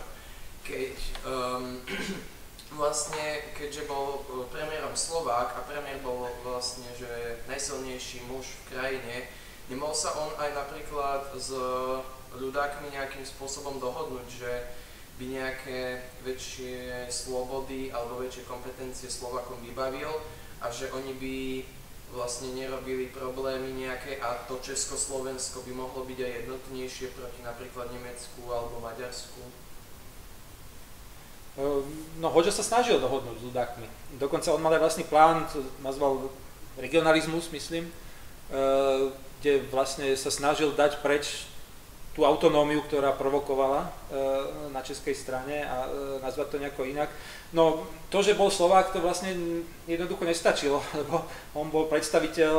Vlastne, keďže bol premiérom Slovák a premiér bol vlastne že najsilnejší muž v krajine, nemohol sa on aj napríklad s ľudákmi nejakým spôsobom dohodnúť, že by nejaké väčšie slobody alebo väčšie kompetencie Slovákom vybavil a že oni by vlastne nerobili problémy nejaké a to Československo by mohlo byť aj jednotnejšie proti napríklad Nemecku alebo Maďarsku?
No Hoďa sa snažil dohodnúť s ľudákmi. Dokonca on mal aj vlastný plán, to nazval regionalizmus, myslím, kde vlastne sa snažil dať preč tú autonómiu, ktorá provokovala na českej strane a nazvať to nejako inak. No to, že bol Slovák, to vlastne jednoducho nestačilo, lebo on bol predstaviteľ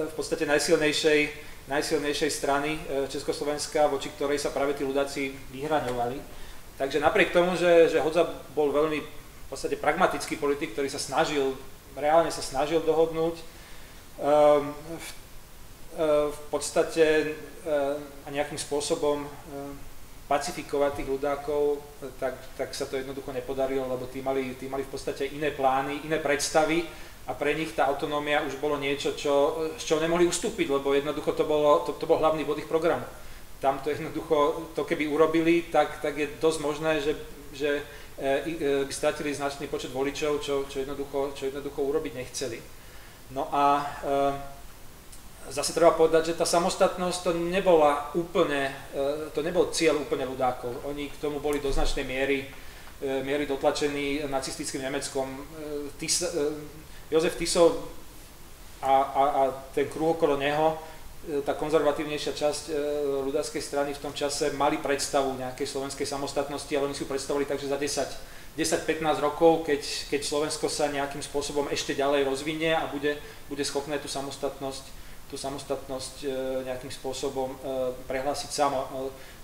v podstate najsilnejšej strany Československa, voči ktorej sa práve tí ľudáci vyhraňovali. Takže napriek tomu, že Hoďa bol veľmi v podstate pragmatický politik, ktorý sa reálne sa snažil dohodnúť, v podstate a nejakým spôsobom pacifikovať tých ľudákov, tak sa to jednoducho nepodarilo, lebo tí mali v podstate iné plány, iné predstavy a pre nich tá autonómia už bolo niečo, z čoho nemohli ustúpiť, lebo jednoducho to bol hlavný bod ich programu. Tam to jednoducho, to keby urobili, tak je dosť možné, že by stratili značný počet voličov, čo jednoducho urobiť nechceli. No a zase treba povedať, že tá samostatnosť to nebol cieľ úplne ľudákov. Oni k tomu boli do značnej miery dotlačení nacistickým Nemeckom. Jozef Tiso a ten kruh okolo neho, tá konzervatívnejšia časť ľudáckej strany v tom čase mali predstavu nejakej slovenskej samostatnosti, ale oni si ju predstavili tak, že za 10-15 rokov, keď Slovensko sa nejakým spôsobom ešte ďalej rozvinie a bude schopné tú samostatnosť nejakým spôsobom prehlásiť samo.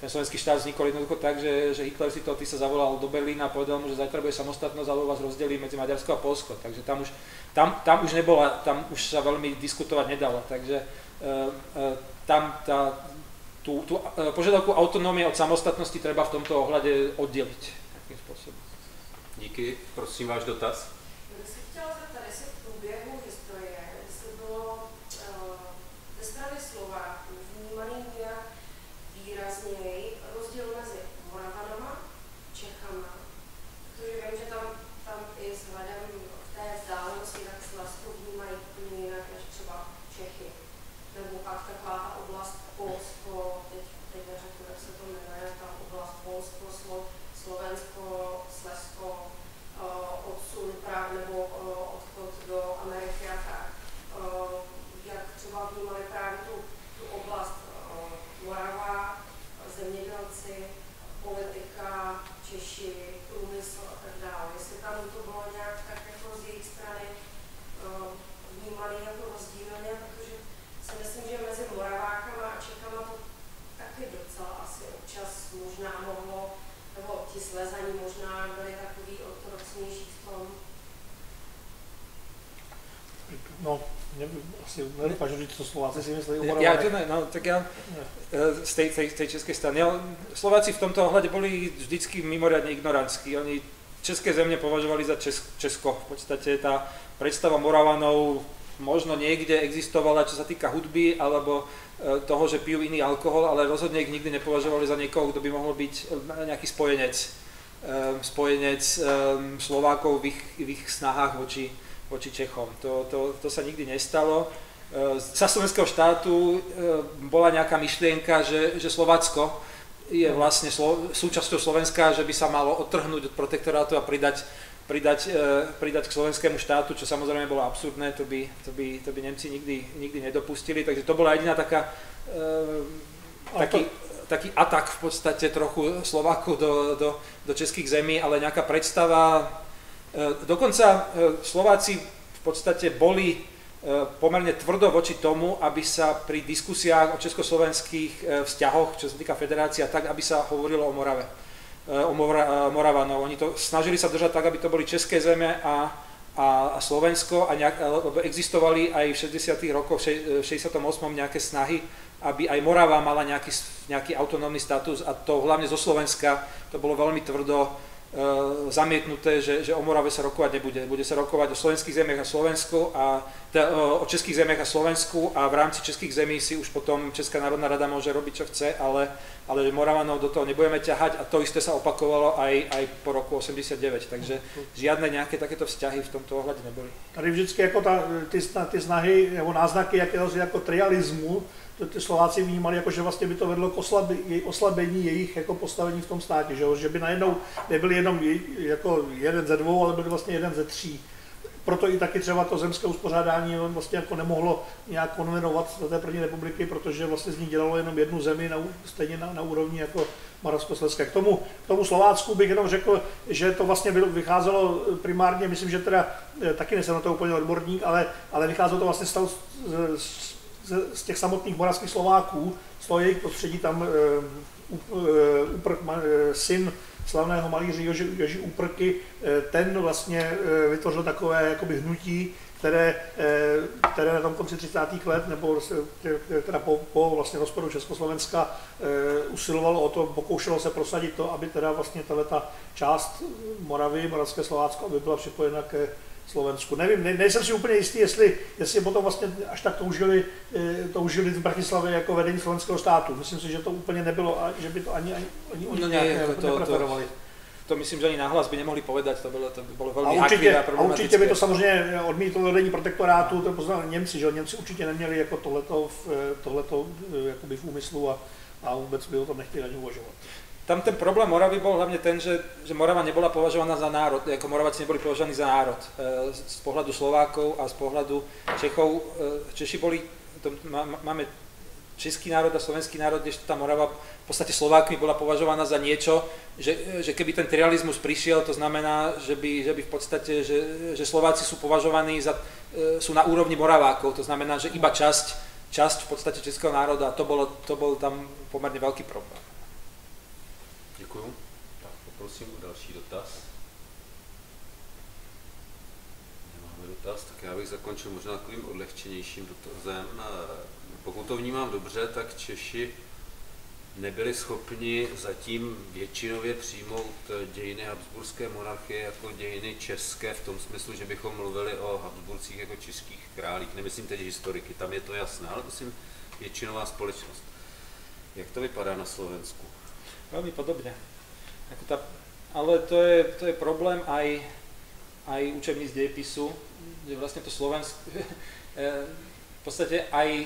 Ten slovenský štát vznikol jednoducho tak, že Hitler si sa zavolal do Berlína a povedal mu, že zajtra bude samostatnosť, alebo vás rozdelí medzi Maďarsko a Poľsko. Takže tam už sa veľmi diskutovať nedalo. Takže tam tú požiadavku autonómie od samostatnosti treba v tomto ohľade oddeliť. Takým spôsobom.
Díky, prosím váš dotaz.
Já bych se chtěla zeptat, jestli v průběhu historie, jestli bylo ze strany Slováků vnímaný nějak výrazněji rozdíl mezi Moravanama, Čechama, protože vím, že tam i vzhledem k té vzdálenosti tak Slezsko vnímají úplně jinak než třeba Čechy. Nebo pak taková ta oblast Polsko, teď neřeknu, jak se to jmenuje, ta oblast Polsko, Slovensko, Slezsko, odsun právě nebo odchod do Ameriky a tak. Jak třeba vnímali právě tu oblast Morava, zemědělci, politika, Češi, průmysl a tak dále. Jestli tam to bylo nějak tak jako z jejich strany vnímané jako rozdílně, protože si myslím, že mezi Moravákama a Čechama to taky docela asi občas možná mohlo, nebo ti Slezaní možná byli takový ortodoxnější v tom.
No, asi nedokážu říct, co Slováci si myslí o
Moravách. Z tej českej strany. Slováci v tomto ohľade boli vždycky mimoriadne ignorantskí. Oni české země považovali za Česko. V podstate tá predstava Moravanov možno niekde existovala, čo sa týka hudby alebo toho, že pijú iný alkohol, ale rozhodne ich nikdy nepovažovali za niekoho, kto by mohol byť nejaký spojenec Slovákov v ich snahách voči Čechom. To sa nikdy nestalo. Za slovenského štátu bola nejaká myšlienka, že Slovácko je vlastne súčasťou Slovenska, že by sa malo odtrhnúť od protektorátu a pridať k slovenskému štátu, čo samozrejme bolo absurdné, to by Nemci nikdy nedopustili, takže to bola jediná taký atak v podstate trochu Slovákov do českých zemí, ale nejaká predstava. Dokonca Slováci v podstate boli pomerne tvrdo voči tomu, aby sa pri diskusiách o československých vzťahoch, čo sa týka federácia, tak aby sa hovorilo o Morave. O Moravanov. Oni to snažili sa držať tak, aby to boli české zeme a Slovensko a lebo existovali aj v 60. rokoch, v 68. nejaké snahy, aby aj Morava mala nejaký autonómny status a to hlavne zo Slovenska to bolo veľmi tvrdo zamietnuté, že o Morave sa rokovať nebude. Bude sa rokovať o slovenských zemiach a Slovensku o českých zemiach a Slovensku a v rámci českých zemí si už potom Česká národná rada môže robiť, čo chce, ale Moravanov do toho nebudeme ťahať a to isté sa opakovalo aj po roku 89, takže žiadne nejaké takéto vzťahy v tomto ohľade neboli.
Tady vždycky jako ty snahy nebo náznaky jakéhosi jako trialismu, ty Slováci vnímali, jako, že vlastně by to vedlo k oslabení jejich jako postavení v tom státě, že by najednou nebyli jenom jako jeden ze dvou, ale byli vlastně jeden ze tří. Proto i taky třeba to zemské uspořádání vlastně jako nemohlo nějak konvenovat do té první republiky, protože vlastně z ní dělalo jenom jednu zemi stejně na úrovni jako Moravskoslezské. K tomu Slovácku bych jenom řekl, že to vlastně vycházelo primárně, myslím, že teda taky nejsem na to úplně odborník, ale vycházelo to vlastně z těch samotných moravských Slováků, z toho jejich prostředí tam syn slavného malíře Joži Úprky, ten vlastně vytvořil takové jakoby hnutí, které na tom konci 30. let, nebo teda po vlastně rozpadu Československa usilovalo o to, pokoušelo se prosadit to, aby teda vlastně tato část Moravy, Moravské Slovácko, aby byla připojena ke Slovensku. Nevím, nejsem si úplně jistý, jestli potom vlastně až tak toužili v Bratislavě jako vedení slovenského státu. Myslím si, že to úplně nebylo a že by to ani oni nějak nepreferovali.
To myslím, že ani nahlas by nemohli povedať, to by bolo veľmi
haklivé
a problematické.
A určitě by to samozřejmě odmítlo vedení protektorátu, to poznali Němci, že Němci určitě neměli jako tohleto jakoby v úmyslu a vůbec by o tom nechtěli ani uvažovat.
Tam ten problém Moravy bol hlavne ten, že Morava nebola považovaná za národ, ako Moraváci neboli považovaní za národ. Z pohľadu Slovákov a z pohľadu Čechov, Češi boli, máme český národ a slovenský národ, kdežto tá Morava v podstate Slovákmi bola považovaná za niečo, že keby ten trializmus prišiel, to znamená, že by v podstate, že Slováci sú považovaní sú na úrovni Moravákov, to znamená, že iba časť v podstate českého národa, to bol tam pomerne veľký problém.
Děkuju. Tak poprosím o další dotaz. Nemáme dotaz, tak já bych zakončil možná takovým odlehčenějším dotazem. Pokud to vnímám dobře, tak Češi nebyli schopni zatím většinově přijmout dějiny habsburské monarchie jako dějiny české v tom smyslu, že bychom mluvili o Habsburcích jako českých králích. Nemyslím teď historiky, tam je to jasné, ale myslím většinová společnost. Jak to vypadá na Slovensku?
Veľmi podobne. Ale to je problém aj učebníc dejepisu, že vlastne to Slovensko, v podstate aj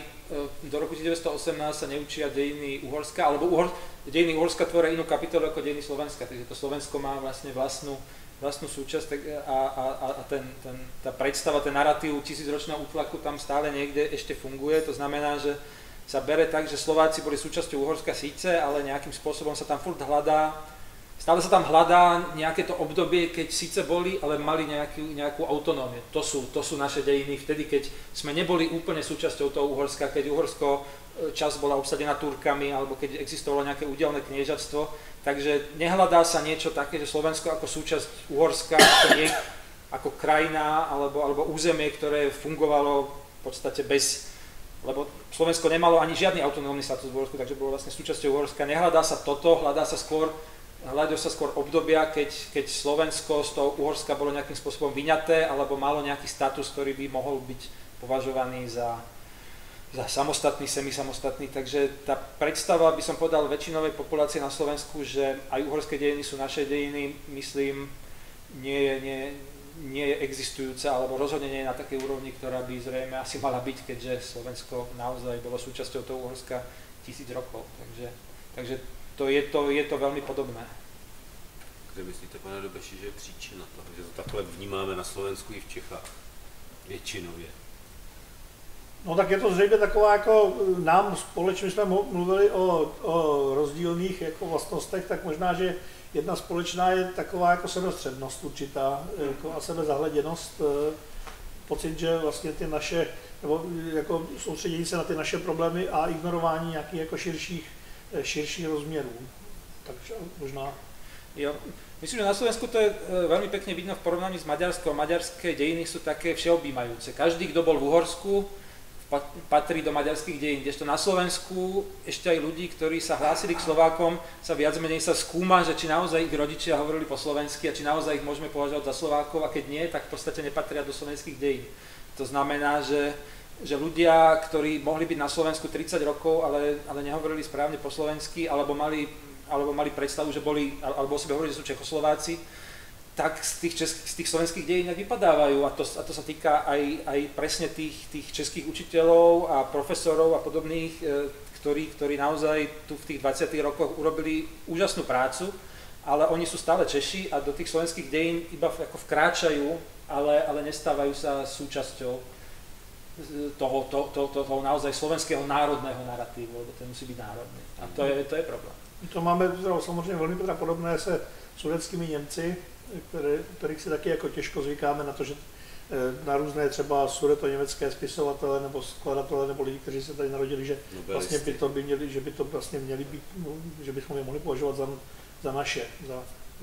do roku 1918 sa neučia dejiny Uhorska, alebo dejiny Uhorska tvoria inú kapitolu ako dejiny Slovenska, takže to Slovensko má vlastne vlastnú súčasť a tá predstava, ten narratív tisícročného útlaku tam stále niekde ešte funguje, to znamená, že sa bere tak, že Slováci boli súčasťou Uhorska síce, ale nejakým spôsobom sa tam furt stále sa tam hľadá nejaké to obdobie, keď síce boli, ale mali nejakú autonómiu. To sú naše dejiny vtedy, keď sme neboli úplne súčasťou toho Uhorska, keď Uhorsko časť bola obsadená Turkami, alebo keď existovalo nejaké údelné kniežatstvo. Takže nehľadá sa niečo také, že Slovensko ako súčasť Uhorska, ako krajina alebo územie, ktoré fungovalo v podstate lebo Slovensko nemalo ani žiadny autonómny status v Uhorsku, takže bolo vlastne súčasťou Uhorska. Nehľadá sa toto, hľadajú sa skôr obdobia, keď Slovensko z toho Uhorska bolo nejakým spôsobom vyňaté, alebo malo nejaký status, ktorý by mohol byť považovaný za samostatný, semisamostatný. Takže tá predstava, by som povedal, väčšinovej populácie na Slovensku, že aj uhorské dejiny sú naše dejiny, myslím, nie je existujúca, alebo rozhodne nie je na takej úrovni, ktorá by zrejme asi mala byť, keďže Slovensko naozaj bolo súčasťou toho Uhorska 1000 rokov. Takže je to veľmi podobné.
Kde myslíte, pane Dobeši, že je příčina toho, že to takhle vnímáme na Slovensku i v Čechách? Většinově.
No tak je to zřejmě taková, jako nám společně jsme mluvili o rozdílných jako vlastnostech, tak možná, že jedna společná je taková jako sebestřednost určitá jako a sebezahleděnost, pocit, že vlastně ty naše, nebo jako soustředění se na ty naše problémy a ignorování nějakých jako širších rozměrů. Takže možná.
Jo. Myslím, že na Slovensku to je veľmi pekne vidno v porovnaní s Maďarskou. Maďarské dejiny sú také všeobjímajúce. Každý, kto bol v Uhorsku, patrí do maďarských dejín, kdežto na Slovensku ešte aj ľudí, ktorí sa hlásili k Slovákom, sa viac menej sa skúma, že či naozaj ich rodičia hovorili po slovensky a či naozaj ich môžeme považovať za Slovákov, a keď nie, tak v podstate nepatria do slovenských dejín. To znamená, že ľudia, ktorí mohli byť na Slovensku 30 rokov, ale nehovorili správne po slovensky, alebo mali predstavu, že boli, alebo o sebe hovorili, že sú Čechoslováci, tak z tých slovenských dejín vypadávajú, a to sa týka aj presne tých českých učiteľov a profesorov a podobných, ktorí naozaj tu v tých 20. rokoch urobili úžasnú prácu, ale oni sú stále Češi a do tých slovenských dejín iba ako vkráčajú, ale nestávajú sa súčasťou toho naozaj slovenského národného narratívu, lebo ten musí byť národný. A to je problém.
To máme samozřejmě velmi podobné se sudetskými Němci, kterých si taky jako těžko zvykáme na to, že na různé třeba sudeto-německé spisovatele nebo skladatele nebo lidi, kteří se tady narodili, že vlastně by to vlastně měli být, že bychom je mohli považovat za naše,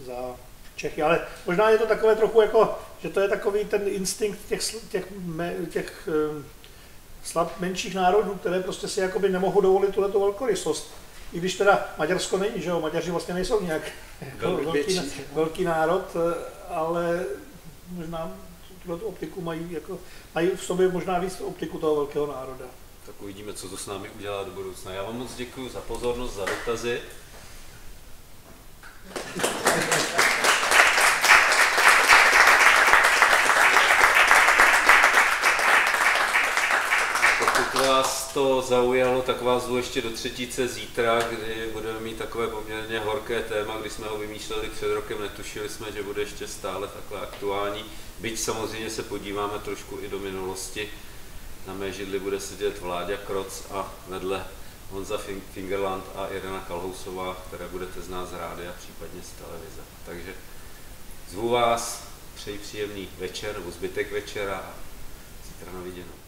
za Čechy, ale možná je to takové trochu jako, že to je takový ten instinkt těch menších národů, které prostě si jakoby nemohou dovolit tuhletu velkorysost. I když teda Maďarsko není, že jo, Maďaři vlastně nejsou nějak jako velký národ, ale možná tuhletu optiku mají v sobě možná víc optiku toho velkého národa.
Tak uvidíme, co to s námi udělá do budoucna. Já vám moc děkuji za pozornost, za dotazy. Pokud vás to zaujalo, tak vás zvu ještě do třetíce zítra, kdy budeme mít takové poměrně horké téma, kdy jsme ho vymýšleli před rokem, netušili jsme, že bude ještě stále takhle aktuální. Byť samozřejmě se podíváme trošku i do minulosti. Na mé židli bude sedět Vláďa Kroc a vedle Honza Fingerland a Irena Kalhousová, které budete znát z rádia, případně z televize. Takže zvu vás, přeji příjemný večer nebo zbytek večera a zítra na viděnou.